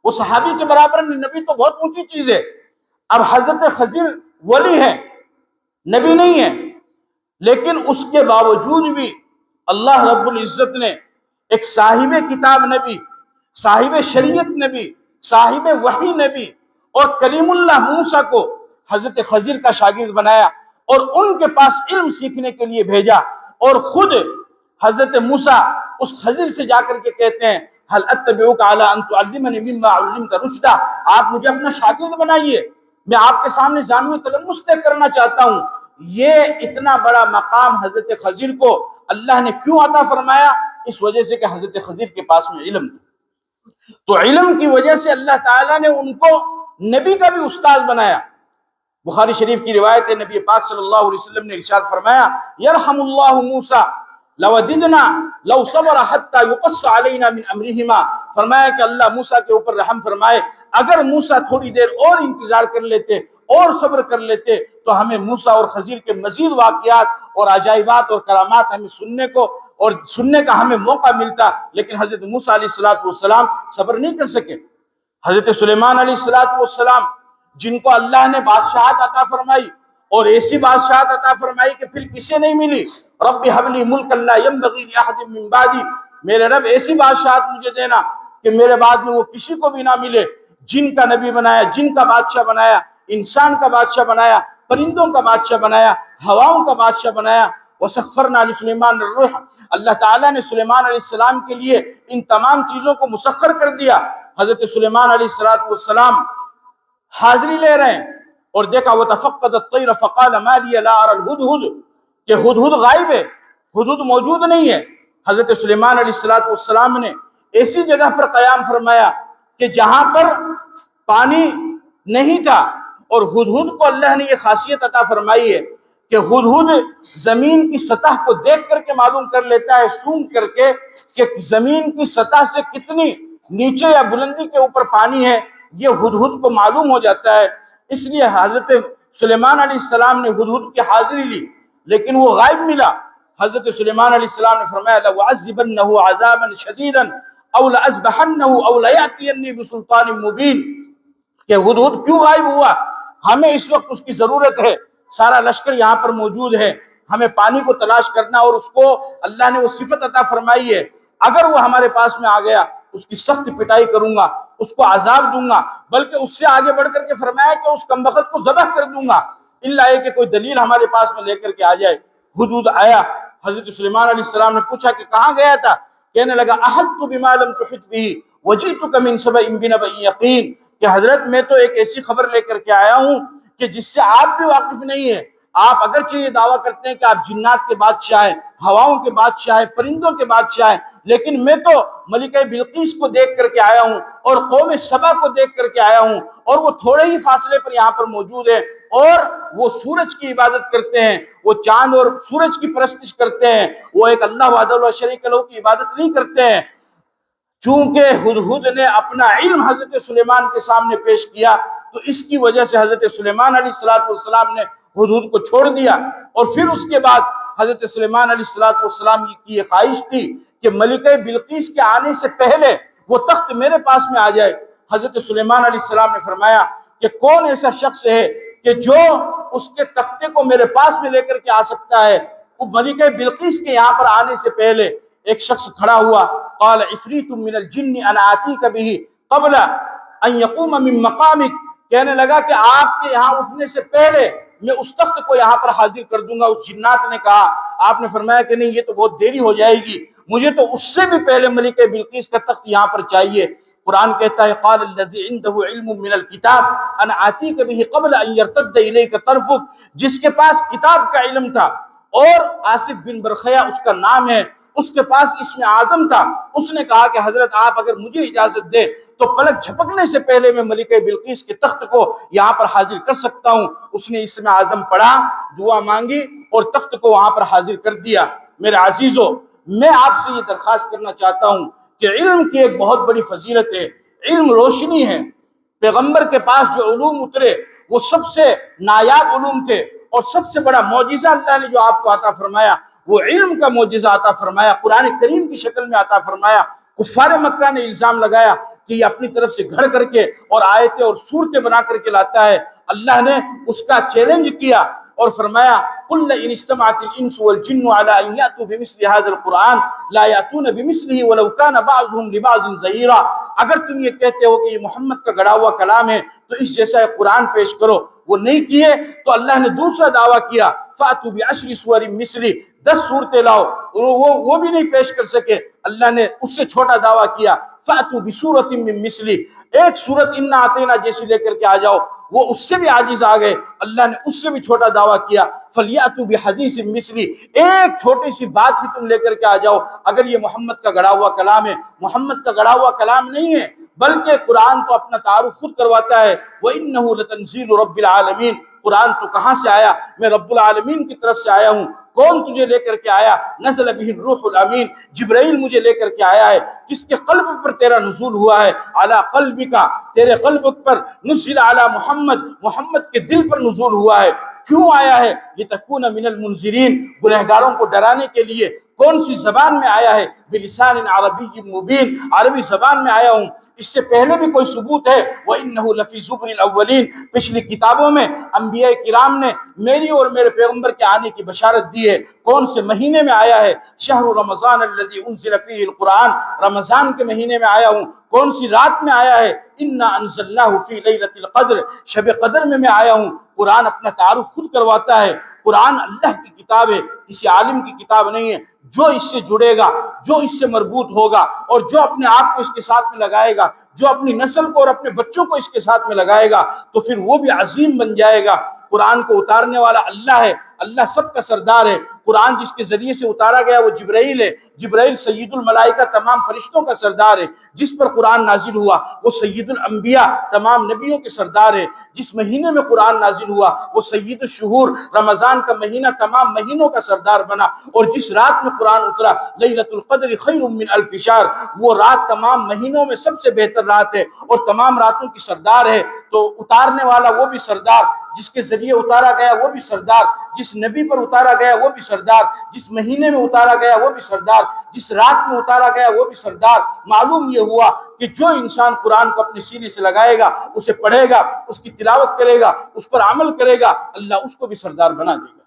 وہ صحابی کے برابر نہیں، نبی تو بہت اونچی چیز ہے۔ اب حضرت خضر ولی ہیں، نبی نہیں ہے، لیکن اس کے باوجود بھی اللہ رب العزت نے ایک صاحب کتاب نبی، صاحب شریعت نبی، صاحب وحی نبی اور کلیم اللہ موسیٰ کو حضرت خضر کا شاگرد بنایا اور ان کے پاس علم سیکھنے کے لیے بھیجا، اور خود حضرت موسیٰ اس خضر سے جا کر کے کہتے ہیں هل اتبعوک علی ان تعلمنی مما علمت رشدا، آپ مجھے اپنا شاگرد بنائیے، میں آپ کے سامنے جانو تلمس طے کرنا چاہتا ہوں۔ یہ اتنا بڑا مقام حضرت خضر کو اللہ نے کیوں عطا فرمایا؟ اس وجہ سے کہ حضرت خضر کے پاس میں علم تھا، تو علم کی وجہ سے اللہ تعالیٰ نے ان کو نبی کا بھی استاد بنایا۔ بخاری شریف کی روایت ہے، نبی پاک صلی اللہ علیہ وسلم نے ارشاد فرمایا یرحم اللہ موسیٰ لوددنا لو صبر حتی یقص علینا من امرہما، فرمایا کہ اللہ موسیٰ کے اوپر رحم فرمائے، اگر موسیٰ تھوڑی دیر اور انتظار کر لیتے اور صبر کر لیتے تو ہمیں موسیٰ اور خضر کے مزید واقعات اور عجائبات اور کرامات ہمیں سننے کا ہمیں موقع ملتا، لیکن حضرت موسیٰ علیہ السلام صبر نہیں کر سکے۔ حضرت سلیمان علیہ السلام جن کو اللہ نے بادشاہت عطا فرمائی اور ایسی بادشاہت عطا فرمائی کہ پھر کسے نہیں ملی، رب ہب لی ملکا لا ینبغی لأحد من بعدی، میرے رب ایسی بادشاہت مجھے دینا کہ میرے بعد میں وہ کسی کو بھی نہ ملے، جن کا نبی بنایا، جن کا بادشاہ بنایا، انسان کا بادشاہ بنایا، پرندوں کا بادشاہ بنایا، ہواؤں کا بادشاہ بنایا۔ وسخرنا لسلیمان الريح، اللہ تعالیٰ نے سلیمان علیہ السلام کے لیے ان تمام چیزوں کو مسخر کر دیا۔ حضرت سلیمان علیہ السلام حاضری لے رہے ہیں اور دیکھا وتفقد الطیر فقال ما لی لا ارى الهدهد، کہ ہدہد غائب ہے، ہدہد موجود نہیں ہے۔ حضرت سلیمان علیہ السلام نے ایسی جگہ پر قیام فرمایا کہ جہاں پر پانی نہیں تھا، اور ہدہد کو اللہ نے یہ خاصیت عطا فرمائی ہے کہ ہدہد زمین کی سطح کو دیکھ کر کے معلوم کر لیتا ہے، سونگ کر کے، کہ زمین کی سطح سے کتنی نیچے یا بلندی کے اوپر پانی ہے، یہ ہدہد کو معلوم ہو جاتا ہے۔ اس لیے حضرت سلیمان علیہ السلام نے ہدہد کی حاضری لی، لیکن وہ غائب ملا۔ حضرت سلیمان علیہ السلام نے فرمایا لَأُعَذِّبَنَّهُ عَذَابًا شَدِيدًا أَوْ لَأَذْبَحَنَّهُ أَوْ لَيَأْتِيَنِّي بِسُلْطَانٍ مُبِينٍ، کہ ہدہد کیوں غائب ہوا، ہمیں اس وقت اس کی ضرورت ہے، سارا لشکر یہاں پر موجود ہے، ہمیں پانی کو تلاش کرنا، اور اس کو اللہ نے وہ صفت عطا فرمائی ہے، اگر وہ ہمارے پاس میں آ گیا اس کی سخت پٹائی کروں گا، اس کو عذاب دوں گا، بلکہ اس سے آگے بڑھ کر کے فرمایا کہ اس کمبخت کو ذبح کر دوں گا، الا یہ کہ کوئی دلیل ہمارے پاس میں لے کر کے آ جائے۔ ہدہد آیا، حضرت سلیمان علیہ السلام نے پوچھا کہ کہاں گیا تھا؟ کہنے لگا احطت بما لم تحط به وجئتک من سبأ بنبأ یقین، کہ حضرت میں تو ایک ایسی خبر لے کر کے آیا ہوں کہ جس سے آپ بھی واقف نہیں ہیں۔ آپ اگرچہ یہ دعویٰ کرتے ہیں کہ آپ جنات کے بادشاہ ہیں، ہواؤں کے بادشاہ ہیں، پرندوں کے بادشاہ ہیں، لیکن میں تو ملکہ بلقیس کو دیکھ کر کے آیا ہوں اور قوم سبا کو دیکھ کر کے آیا ہوں، اور وہ تھوڑے ہی فاصلے پر یہاں پر موجود ہے، اور وہ سورج کی عبادت کرتے ہیں، وہ چاند اور سورج کی پرستش کرتے ہیں، وہ ایک اللہ وحدہ لا شریک لہ کی عبادت نہیں کرتے ہیں۔ چونکہ ہدہد نے اپنا علم حضرت سلیمان کے سامنے پیش کیا، تو اس کی وجہ سے حضرت سلیمان علیہ السلام نے ہدہد کو چھوڑ دیا، اور پھر اس کے بعد حضرت سلیمان علیہ السلام کی یہ خواہش تھی کہ ملکہ بلقیس کے آنے سے پہلے وہ تخت میرے پاس میں آ جائے۔ حضرت سلیمان علیہ السلام نے فرمایا کہ کون ایسا شخص ہے کہ جو اس کے تختے کو میرے پاس میں لے کر کے آ سکتا ہے؟ وہ ملکہ بلقیس کے یہاں پر آنے سے پہلے ایک شخص کھڑا ہوا، قال عفریت من الجن انا آتیک به قبل ان یقوم من مقامک، کہنے لگا کہ آپ کے یہاں اٹھنے سے پہلے میں اس تخت کو یہاں پر حاضر کر دوں گا۔ اس جنات نے کہا، آپ نے فرمایا کہ نہیں، یہ تو بہت دیری ہو جائے گی، مجھے تو اس سے بھی پہلے ملکہ بلقیس کا تخت یہاں پر چاہیے۔ قرآن کہتا ہے قال الذی عنده علم من الکتاب انا آتیک به قبل ان یرتد الیک طرفک، جس کے پاس کتاب کا علم تھا، اور آصف بن برخیہ اس کا نام ہے، اس کے پاس اسم اعظم تھا، اس نے کہا کہ حضرت آپ اگر مجھے اجازت دے تو پلک جھپکنے سے پہلے میں ملکہ بلقیس کے تخت کو یہاں پر حاضر کر سکتا ہوں۔ اس نے اسم اعظم پڑھا، دعا مانگی اور تخت کو وہاں پر حاضر کر دیا۔ میرے عزیزو، میں آپ سے یہ درخواست کرنا چاہتا ہوں کہ علم کی ایک بہت بڑی فضیلت ہے، علم روشنی ہے۔ پیغمبر کے پاس جو علوم اترے وہ سب سے نایاب علوم تھے، اور سب سے بڑا معجزہ اللہ نے جو آپ کو عطا فرمایا وہ علم کا معجزہ عطا فرمایا، قرآن کریم کی شکل میں عطا فرمایا۔ کفار مکہ نے الزام لگایا کہ یہ اپنی طرف سے گھڑ کر کے اور آیتیں اور صورتیں بنا کر کے لاتا ہے۔ اللہ نے اس کا چیلنج کیا اور فرمایا قل ان اجتمعت الانس والجن على ان ياتوا بمثل هذا القران لا ياتون بمثله ولو كان بعضهم لبعض ظهيرا، اگر تم یہ کہتے ہو کہ یہ محمد کا گڑھا ہوا کلام ہے تو اس جیسا ایک قرآن پیش کرو، وہ نہیں کیے تو اللہ نے دوسرا دعویٰ کیا فاتوا بعشر سور مثلی، 10 صورتیں لاؤ، وہ بھی نہیں پیش کر سکے۔ اللہ نے اس سے چھوٹا دعویٰ کیا فاتوا بسورۃ من مثلی، ایک سورت انا اعطینا جیسی لے کر کے آ جاؤ، وہ اس سے بھی عاجز آ گئے۔ اللہ نے اس سے بھی چھوٹا دعویٰ کیا فلیاتوا بحدیث مثلی، ایک چھوٹی سی بات ہی تم لے کر کے آ جاؤ، اگر یہ محمد کا گڑھا ہوا کلام ہے۔ محمد کا گڑھا ہوا کلام نہیں ہے، بلکہ قرآن تو اپنا تعارف خود کرواتا ہے وَإِنَّهُ لَتَنزِيلُ رَبِّ الْعَالَمِينَ، قرآن تو کہاں سے آیا؟ میں رب العالمین کی طرف سے آیا ہوں۔ کون تجھے لے کر کے آیا؟ نزل به الروح الامین، جبرائیل مجھے لے کر کے آیا ہے، جس کے قلب پر تیرا نزول ہوا ہے، علی قلبک، تیرے قلب پر، نزل علی محمد، محمد کے دل پر نزول ہوا ہے۔ کیوں آیا ہے؟ لتکون من المنذرین، گنہگاروں کو ڈرانے کے لیے۔ کون سی زبان میں آیا ہے؟ بلسان عربی مبین، عربی زبان میں آیا ہوں۔ اس سے پہلے بھی کوئی ثبوت ہے وَإِنَّهُ لَفِي زُبُرِ الْأَوَّلِينَ، پچھلی کتابوں میں انبیاء کرام نے میری اور میرے پیغمبر کے آنے کی بشارت دی ہے۔ کون سے مہینے میں آیا ہے؟ شہر رمضان الذی انزل فیہ القرآن، رمضان کے مہینے میں آیا ہوں۔ کون سی رات میں آیا ہے؟ انا انزلناہ فی لیلۃ القدر، شب قدر میں آیا ہوں۔ قرآن اپنا تعارف خود کرواتا ہے۔ قرآن اللہ کی کتاب ہے، کسی عالم کی کتاب نہیں ہے۔ جو اس سے جڑے گا، جو اس سے مربوط ہوگا، اور جو اپنے آپ کو اس کے ساتھ میں لگائے گا، جو اپنی نسل کو اور اپنے بچوں کو اس کے ساتھ میں لگائے گا، تو پھر وہ بھی عظیم بن جائے گا۔ قرآن کو اتارنے والا اللہ ہے، اللہ سب کا سردار ہے۔ قرآن جس کے ذریعے سے اتارا گیا وہ جبرائیل ہے، جبرائیل سید الملائکہ، تمام فرشتوں کا سردار ہے۔ جس پر قرآن نازل ہوا وہ سید الانبیاء، تمام نبیوں کے سردار ہے۔ جس مہینے میں قرآن نازل ہوا وہ سید الشہور، رمضان کا مہینہ تمام مہینوں کا سردار بنا۔ اور جس رات میں قرآن اترا لیلۃ القدر خیر من الف شہر، وہ رات تمام مہینوں میں سب سے بہتر رات ہے اور تمام راتوں کی سردار ہے۔ تو اتارنے والا وہ بھی سردار، جس کے ذریعے اتارا گیا وہ بھی سردار، جس نبی پر اتارا گیا وہ بھی سردار، جس مہینے میں اتارا گیا وہ بھی سردار، جس رات میں اتارا گیا وہ بھی سردار۔ معلوم یہ ہوا کہ جو انسان قرآن کو اپنے سینے سے لگائے گا، اسے پڑھے گا، اس کی تلاوت کرے گا، اس پر عمل کرے گا، اللہ اس کو بھی سردار بنا دے گا،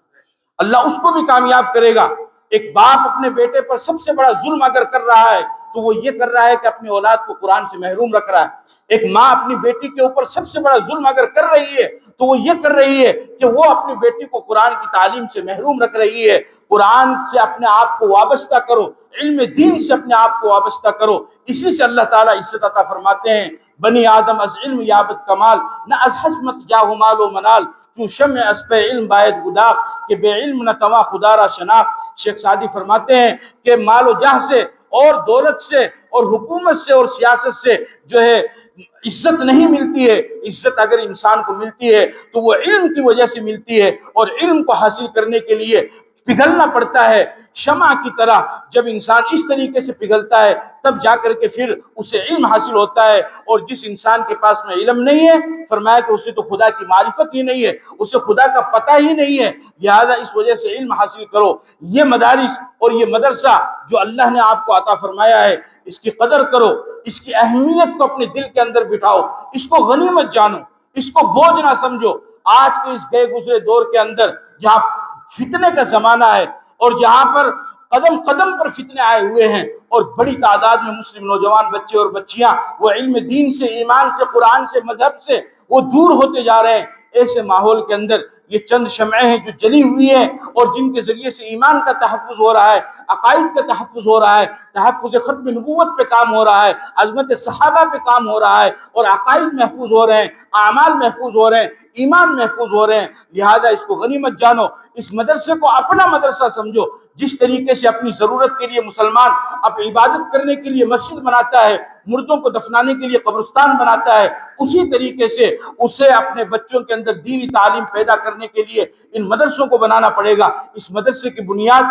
اللہ اس کو بھی کامیاب کرے گا۔ ایک باپ اپنے بیٹے پر سب سے بڑا ظلم اگر کر رہا ہے تو وہ یہ کر رہا ہے کہ اپنی اولاد کو قرآن سے محروم رکھ رہا ہے۔ ایک ماں اپنی بیٹی کے اوپر سب سے بڑا ظلم اگر کر رہی ہے تو وہ یہ کر رہی ہے کہ وہ اپنی بیٹی کو قرآن کی تعلیم سے محروم رکھ رہی ہے۔ قرآن سے اپنے آپ کو وابستہ کرو، علم دین سے اپنے آپ کو وابستہ کرو، اسی سے اللہ تعالیٰ عزت عطا فرماتے ہیں۔ بنی آدم از علم یابت کمال، نہ از حشمت جاہ مال و منال، تو شمع از پہ علم باید گداخ، کہ بے علم نہ تواں خدا را شناخت۔ شیخ سعدی فرماتے ہیں کہ مال و جاہ سے اور دولت سے اور حکومت سے اور سیاست سے جو ہے عزت نہیں ملتی ہے۔ عزت اگر انسان کو ملتی ہے تو وہ علم کی وجہ سے ملتی ہے، اور علم کو حاصل کرنے کے لیے پگھلنا پڑتا ہے شمع کی طرح۔ جب انسان اس طریقے سے پگھلتا ہے تب جا کر کے پھر اسے علم حاصل ہوتا ہے۔ اور جس انسان کے پاس میں علم نہیں ہے، فرمایا کہ اسے تو خدا کی معرفت ہی نہیں ہے، اسے خدا کا پتہ ہی نہیں ہے، لہذا اس وجہ سے علم حاصل کرو۔ یہ مدارس اور یہ مدرسہ جو اللہ نے آپ کو عطا فرمایا ہے، اس کی قدر کرو، اس کی اہمیت کو اپنے دل کے اندر بٹھاؤ، اس کو غنیمت جانو، اس کو بوجھ نہ سمجھو۔ آج کے اس گئے گزرے دور کے اندر جہاں فتنے کا زمانہ ہے اور جہاں پر قدم قدم پر فتنے آئے ہوئے ہیں، اور بڑی تعداد میں مسلم نوجوان بچے اور بچیاں وہ علم دین سے، ایمان سے، قرآن سے، مذہب سے وہ دور ہوتے جا رہے ہیں۔ ایسے ماحول کے اندر یہ چند شمعیں ہیں جو جلی ہوئی ہیں اور جن کے ذریعے سے ایمان کا تحفظ ہو رہا ہے، عقائد کا تحفظ ہو رہا ہے، تحفظ ختم نبوت پہ کام ہو رہا ہے، عظمت صحابہ پہ کام ہو رہا ہے، اور عقائد محفوظ ہو رہے ہیں، اعمال محفوظ ہو رہے ہیں، ایمان محفوظ ہو رہے ہیں۔ لہذا اس کو غنیمت جانو، اس مدرسے کو اپنا مدرسہ سمجھو۔ جس طریقے سے اپنی ضرورت کے لیے مسلمان اب عبادت کرنے کے لیے مسجد بناتا ہے، مردوں کو دفنانے کے لیے قبرستان بناتا ہے، اسی طریقے سے اسے اپنے بچوں کے اندر دینی تعلیم پیدا کرنے کے لیے ان مدرسوں کو بنانا پڑے گا۔ اس مدرسے کی بنیاد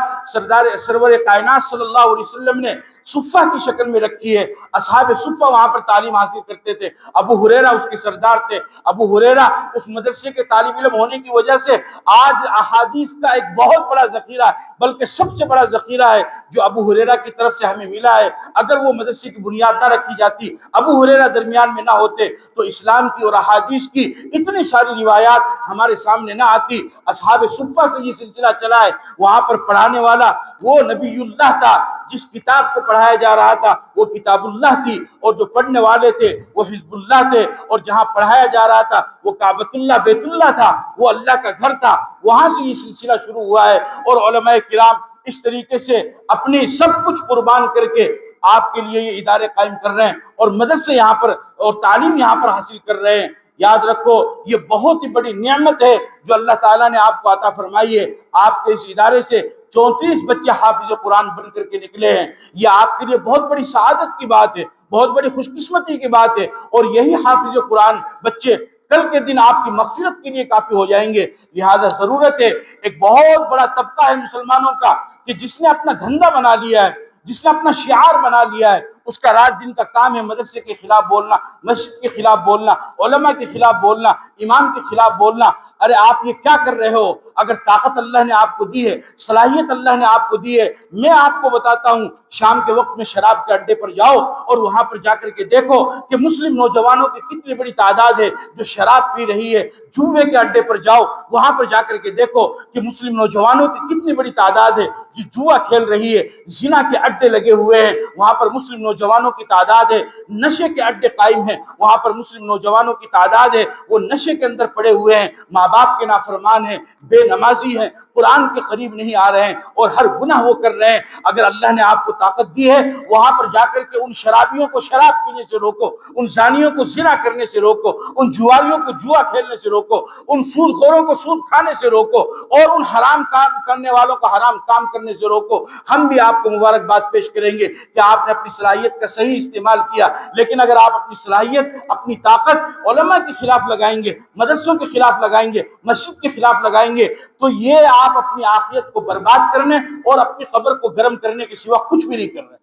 سرور کائنات صلی اللہ علیہ وسلم نے صفہ کی شکل میں رکھی ہے۔ اصحاب صفہ وہاں پر تعلیم حاصل کرتے تھے، ابو ہریرہ اس کے سردار تھے۔ ابو ہریرہ اس مدرسے کے طالب علم ہونے کی وجہ سے آج احادیث کا ایک بہت بڑا ذخیرہ ہے، بلکہ سب سے بڑا ذخیرہ ہے جو ابو ہریرہ کی طرف سے ہمیں ملا ہے۔ اگر وہ مدرسے کی بنیاد نہ رکھی جاتی، ابو ہریرہ درمیان میں نہ ہوتے، تو اسلام کی اور احادیث کی اتنی ساری روایات ہمارے سامنے نہ آتی۔ اصحاب صفہ سے یہ سلسلہ چلا ہے۔ وہاں پر پڑھانے والا وہ نبی اللہ تھا، جس کتاب کو پڑھایا جا رہا تھا وہ کتاب اللہ تھی، اور جو پڑھنے والے تھے وہ حزب اللہ تھے، اور جہاں پڑھایا جا رہا تھا وہ کعبۃ اللہ بیت اللہ تھا، وہ اللہ کا گھر تھا۔ وہاں سے یہ سلسلہ شروع ہوا ہے، اور علماء کرام اس طریقے سے اپنی سب کچھ قربان کر کے آپ کے لیے یہ ادارے قائم کر رہے ہیں، اور مدرسے یہاں پر اور تعلیم یہاں پر حاصل کر رہے ہیں۔ یاد رکھو یہ بہت ہی بڑی نعمت ہے جو اللہ تعالیٰ نے آپ کو عطا فرمائی ہے۔ آپ کے اس ادارے سے 34 بچے حافظ قرآن بن کر کے نکلے ہیں۔ یہ آپ کے لیے بہت بڑی سعادت کی بات ہے، بہت بڑی خوش قسمتی کی بات ہے، اور یہی حافظ قرآن بچے کل کے دن آپ کی مغفرت کے لیے کافی ہو جائیں گے۔ لہذا ضرورت ہے، ایک بہت بڑا طبقہ ہے مسلمانوں کا کہ جس نے اپنا دھندا بنا لیا ہے، جس نے اپنا شعار بنا لیا ہے، اس کا رات دن کا کام ہے مدرسے کے خلاف بولنا، مسجد کے خلاف بولنا، علماء کے خلاف بولنا، امام کے خلاف بولنا۔ ارے آپ یہ کیا کر رہے ہو؟ اگر طاقت اللہ نے آپ کو دی ہے، صلاحیت اللہ نے آپ کو دی ہے، میں آپ کو بتاتا ہوں، شام کے وقت میں شراب کے اڈے پر جاؤ اور وہاں پر جا کر کے دیکھو کہ مسلم نوجوانوں کی کتنی بڑی تعداد ہے جو شراب پی رہی ہے۔ جوے کے اڈے پر جاؤ، وہاں پر جا کر کے دیکھو کہ مسلم نوجوانوں کی کتنی بڑی تعداد ہے جو جوا کھیل رہی ہے۔ زنا کے اڈے لگے ہوئے ہیں، وہاں پر مسلم نوجوانوں کی تعداد ہے۔ نشے کے اڈے قائم ہیں، وہاں پر مسلم نوجوانوں کی تعداد ہے، وہ نشے کے اندر پڑے ہوئے ہیں، ماں باپ کے نافرمان ہیں، بے نمازی ہیں، قرآن کے قریب نہیں آ رہے ہیں، اور ہر گناہ وہ کر رہے ہیں۔ اگر اللہ نے آپ کو طاقت دی ہے، وہاں پر جا کر کے ان شرابیوں کو شراب پینے سے روکو، ان زانیوں کو زنا کرنے سے روکو، ان جواریوں کو جوا کھیلنے سے روکو، ان سود خوروں کو سود کھانے سے روکو، اور ان حرام کام کرنے والوں کو حرام کام کرنے سے روکو۔ ہم بھی آپ کو مبارکباد پیش کریں گے کہ آپ نے اپنی صلاحیت کا صحیح استعمال کیا، لیکن اگر آپ اپنی صلاحیت، اپنی طاقت علماء کے خلاف لگائیں گے، مدرسوں کے خلاف لگائیں گے، مسجد کے خلاف لگائیں گے، تو یہ آپ اپنی آخرت کو برباد کرنے اور اپنی قبر کو گرم کرنے کے سوا کچھ بھی نہیں کر رہے۔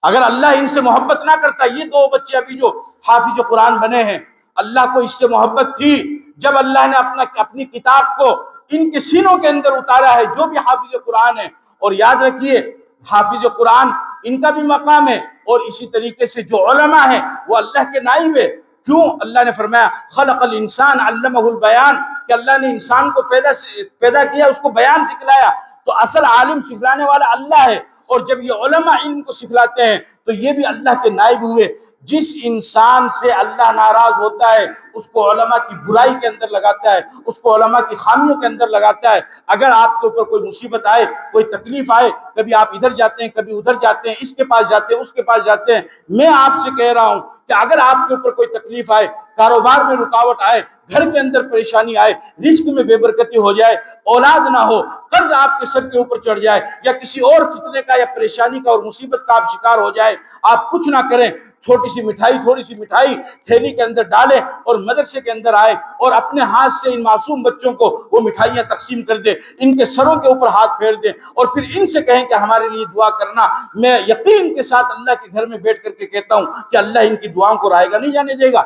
اگر اللہ ان سے محبت نہ کرتا، یہ 2 بچے ابھی جو حافظ قرآن بنے ہیں، اللہ کو اس سے محبت تھی جب اللہ نے اپنی کتاب کو ان کے سینوں کے اندر اتارا ہے، جو بھی حافظ قرآن ہے۔ اور یاد رکھیے حافظ قرآن ان کا بھی مقام ہے، اور اسی طریقے سے جو علماء ہیں وہ اللہ کے نائب ہے۔ کیوں؟ اللہ نے فرمایا خلق الانسان علمہ البیان، کہ اللہ نے انسان کو پیدا کیا، اس کو بیان سکھلایا۔ تو اصل عالم سکھلانے والا اللہ ہے، اور جب یہ علماء علم کو سکھلاتے ہیں تو یہ بھی اللہ کے نائب ہوئے۔ جس انسان سے اللہ ناراض ہوتا ہے اس کو علماء کی برائی کے اندر لگاتا ہے، اس کو علماء کی خامیوں کے اندر لگاتا ہے۔ اگر آپ کے اوپر کوئی مصیبت آئے، کوئی تکلیف آئے، کبھی آپ ادھر جاتے ہیں، کبھی ادھر جاتے ہیں، اس کے پاس جاتے ہیں، اس کے پاس جاتے ہیں، میں آپ سے کہہ رہا ہوں کہ اگر آپ کے اوپر کوئی تکلیف آئے، کاروبار میں رکاوٹ آئے، گھر کے اندر پریشانی آئے، رزق میں بے برکتی ہو جائے، اولاد نہ ہو، قرض آپ کے سر کے اوپر چڑھ جائے، یا کسی اور فتنے کا یا پریشانی کا اور مصیبت کا آپ شکار ہو جائے، آپ کچھ نہ کریں، چھوٹی سی مٹھائی، تھوڑی سی مٹھائی تھیلی کے اندر ڈالیں اور مدرسے کے اندر آئے، اور اپنے ہاتھ سے ان معصوم بچوں کو وہ مٹھائیاں تقسیم کر دیں، ان کے سروں کے اوپر ہاتھ پھیر دیں، اور پھر ان سے کہیں کہ ہمارے لیے دعا کرنا۔ میں یقین کے ساتھ اللہ کے گھر میں بیٹھ کر کے کہتا ہوں کہ اللہ ان کی دعاؤں کو رائے گا نہیں جانے دے گا،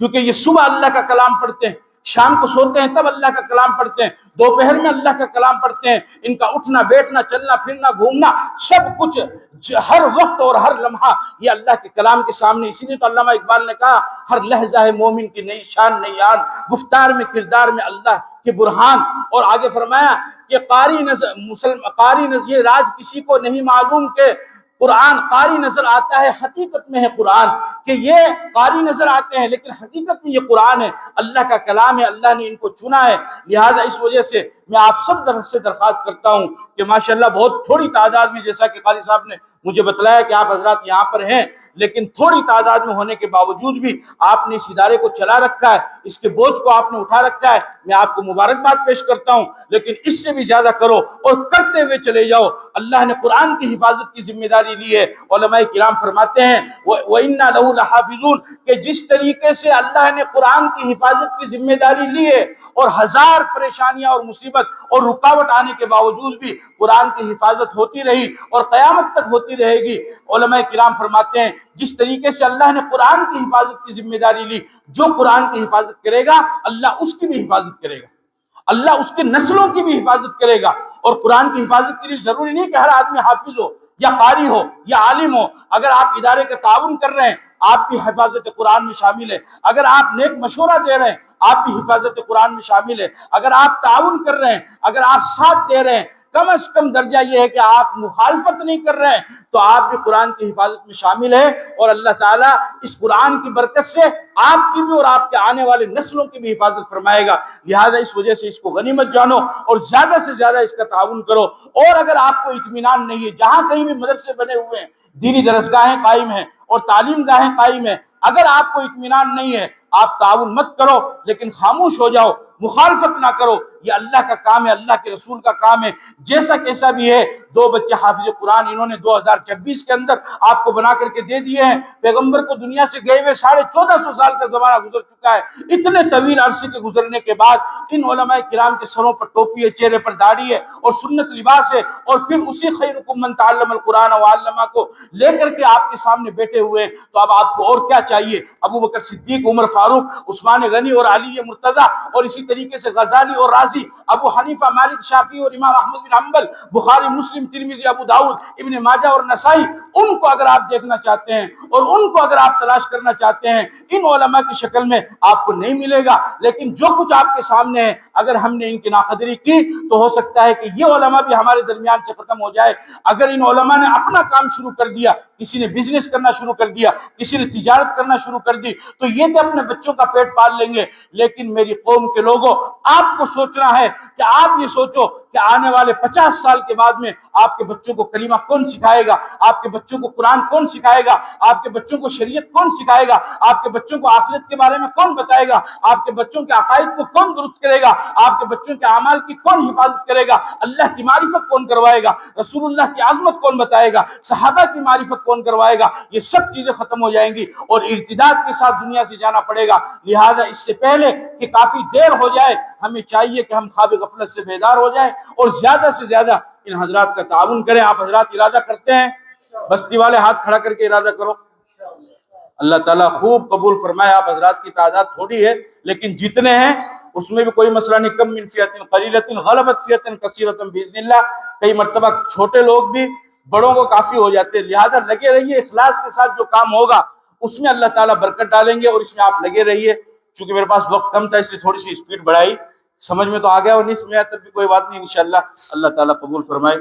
کیونکہ یہ صبح اللہ کا کلام پڑھتے ہیں، شام کو سوتے ہیں تب اللہ کا کلام پڑھتے ہیں، دوپہر میں اللہ کا کلام پڑھتے ہیں۔ ان کا اٹھنا بیٹھنا، چلنا پھرنا، گھومنا، سب کچھ ہر وقت اور ہر لمحہ یہ اللہ کے کلام کے سامنے۔ اسی لیے تو علامہ اقبال نے کہا ہر لہجہ ہے مومن کی نئی شان نئی آن، گفتار میں کردار میں اللہ کے برہان۔ اور آگے فرمایا کہ قاری نظر یہ راز کسی کو نہیں معلوم کہ قرآن قاری نظر آتا ہے، حقیقت میں ہے قرآن، کہ یہ قاری نظر آتے ہیں لیکن حقیقت میں یہ قرآن ہے، اللہ کا کلام ہے، اللہ نے ان کو چنا ہے۔ لہذا اس وجہ سے میں آپ سب سے درخواست کرتا ہوں کہ ماشاءاللہ بہت تھوڑی تعداد میں، جیسا کہ قاری صاحب نے مجھے بتلایا کہ آپ حضرات یہاں پر ہیں، لیکن تھوڑی تعداد میں ہونے کے باوجود بھی آپ نے اس ادارے کو چلا رکھا ہے، اس کے بوجھ کو آپ نے اٹھا رکھا ہے، میں آپ کو مبارکباد پیش کرتا ہوں، لیکن اس سے بھی زیادہ کرو اور کرتے ہوئے چلے جاؤ۔ اللہ نے قرآن کی حفاظت کی ذمہ داری لی ہے۔ علماء کرام فرماتے ہیں وَإِنَّا لَهُ لَحَافِظُونَ کہ جس طریقے سے اللہ نے قرآن کی حفاظت کی ذمہ داری لی ہے اور ہزار پریشانیاں اور مصیبت اور رکاوٹ آنے کے باوجود بھی قرآن کی حفاظت ہوتی رہی اور قیامت تک ہوتی رہے گی، علماء کرام فرماتے ہیں جس طریقے سے اللہ نے قرآن کی حفاظت کی ذمہ داری لی، جو قرآن کی حفاظت کرے گا اللہ اس کی بھی حفاظت کرے گا، اللہ اس کے نسلوں کی بھی حفاظت کرے گا۔ اور قرآن کی حفاظت کے لیے ضروری نہیں کہ ہر آدمی حافظ ہو یا قاری ہو یا عالم ہو، اگر آپ ادارے کا تعاون کر رہے ہیں آپ کی حفاظت قرآن میں شامل ہے، اگر آپ نیک مشورہ دے رہے ہیں آپ کی حفاظت قرآن میں شامل ہے، اگر آپ تعاون کر رہے ہیں، اگر آپ ساتھ دے رہے ہیں، کم از کم درجہ یہ ہے کہ آپ مخالفت نہیں کر رہے ہیں تو آپ بھی قرآن کی حفاظت میں شامل ہیں، اور اللہ تعالیٰ اس قرآن کی برکت سے آپ کی بھی اور آپ کے آنے والے نسلوں کی بھی حفاظت فرمائے گا۔ لہذا اس وجہ سے اس کو غنیمت جانو اور زیادہ سے زیادہ اس کا تعاون کرو۔ اور اگر آپ کو اطمینان نہیں ہے، جہاں کہیں بھی مدرسے بنے ہوئے ہیں، دینی درسگاہیں قائم ہیں اور تعلیم گاہیں قائم ہیں، اگر آپ کو اطمینان نہیں ہے آپ تعاون مت کرو، لیکن خاموش ہو جاؤ، مخالفت نہ کرو، یہ اللہ کا کام ہے، اللہ کے رسول کا کام ہے۔ جیسا کیسا بھی ہے، 2 بچے حافظ قرآن انہوں نے 2026 کے اندر آپ کو بنا کر کے دے دیے ہیں۔ پیغمبر کو دنیا سے گئے ہوئے 1450 سال کا زمانہ گزر چکا ہے، اتنے طویل عرصے کے گزرنے کے بعد ان علماء کرام کے سروں پر ٹوپی ہے، چہرے پر داڑھی ہے اور سنت لباس ہے، اور پھر اسی خیرکم من تعلم القرآن وعلمہ کو لے کر کے آپ کے سامنے بیٹھے ہوئے، تو اب آپ کو اور کیا چاہیے؟ ابو بکر صدیق، عمر فاروق، عثمان غنی اور علی مرتضیٰ، اور اسی طریقے سے غزالی اور رازی، ابو حنیفہ، مالک، شافعی اور امام احمد بن حنبل، بخاری، مسلم، ترمذی، ابو داؤد، ابن ماجہ اور نسائی، ان کو اگر آپ دیکھنا چاہتے ہیں اور ان کو اگر آپ تلاش کرنا چاہتے ہیں، ان علماء کی شکل میں آپ کو نہیں ملے گا۔ لیکن جو کچھ آپ کے سامنے ہے، اگر ہم نے ان کی ناقدری کی تو ہو سکتا ہے کہ یہ علماء بھی ہمارے درمیان سے ختم ہو جائے۔ اگر ان علماء نے اپنا کام شروع کر دیا، کسی نے بزنس کرنا شروع کر دیا، کسی نے تجارت کرنا شروع کر دی، تو یہ تو اپنے بچوں کا پیٹ پال لیں گے، لیکن میری قوم کے لوگوں، آپ کو سوچنا ہے کہ آپ یہ سوچو کہ آنے والے 50 سال کے بعد میں آپ کے بچوں کو کلمہ کون سکھائے گا، آپ کے بچوں کو قرآن کون سکھائے گا، آپ کے بچوں کو شریعت کون سکھائے گا، آپ کے بچوں کو آخرت کے بارے میں کون بتائے گا، آپ کے بچوں کے عقائد کو کون درست کرے گا، آپ کے بچوں کے اعمال کی کون حفاظت کرے گا، اللہ کی معرفت کون کروائے گا، رسول اللہ کی عظمت کون بتائے گا، صحابہ کی معرفت کون کروائے گا۔ یہ سب چیزیں ختم ہو جائیں گی اور ارتداد کے ساتھ دنیا سے جانا پڑے گا۔ لہذا اس سے پہلے کہ کافی دیر ہو جائے ہمیں چاہیے کہ ہم خواب غفلت سے بیدار ہو جائیں اور زیادہ سے زیادہ ان حضرات کا تعاون کریں۔ آپ حضرات ارادہ کرتے ہیں؟ بستی والے ہاتھ کھڑا کر کے ارادہ کرو۔ اللہ تعالیٰ خوب قبول فرمائے۔ آپ حضرات کی تعداد تھوڑی ہے لیکن جتنے ہیں اس میں بھی کوئی مسئلہ نہیں۔ کم من فئۃ قلیلۃ غلبت فئۃ کثیرۃ باذن اللہ۔ کئی مرتبہ چھوٹے لوگ بھی بڑوں کو کافی ہو جاتے ہیں، لہذا لگے رہیے اخلاص کے ساتھ، جو کام ہوگا اس میں اللہ تعالیٰ برکت ڈالیں گے، اور اس میں آپ لگے رہیے۔ چونکہ میرے پاس وقت کم تھا اس لیے تھوڑی سی اسپیڈ بڑھائی، سمجھ میں تو آ گیا، اور نہیں سمجھا تب بھی کوئی بات نہیں، انشاءاللہ اللہ تعالیٰ قبول فرمائے۔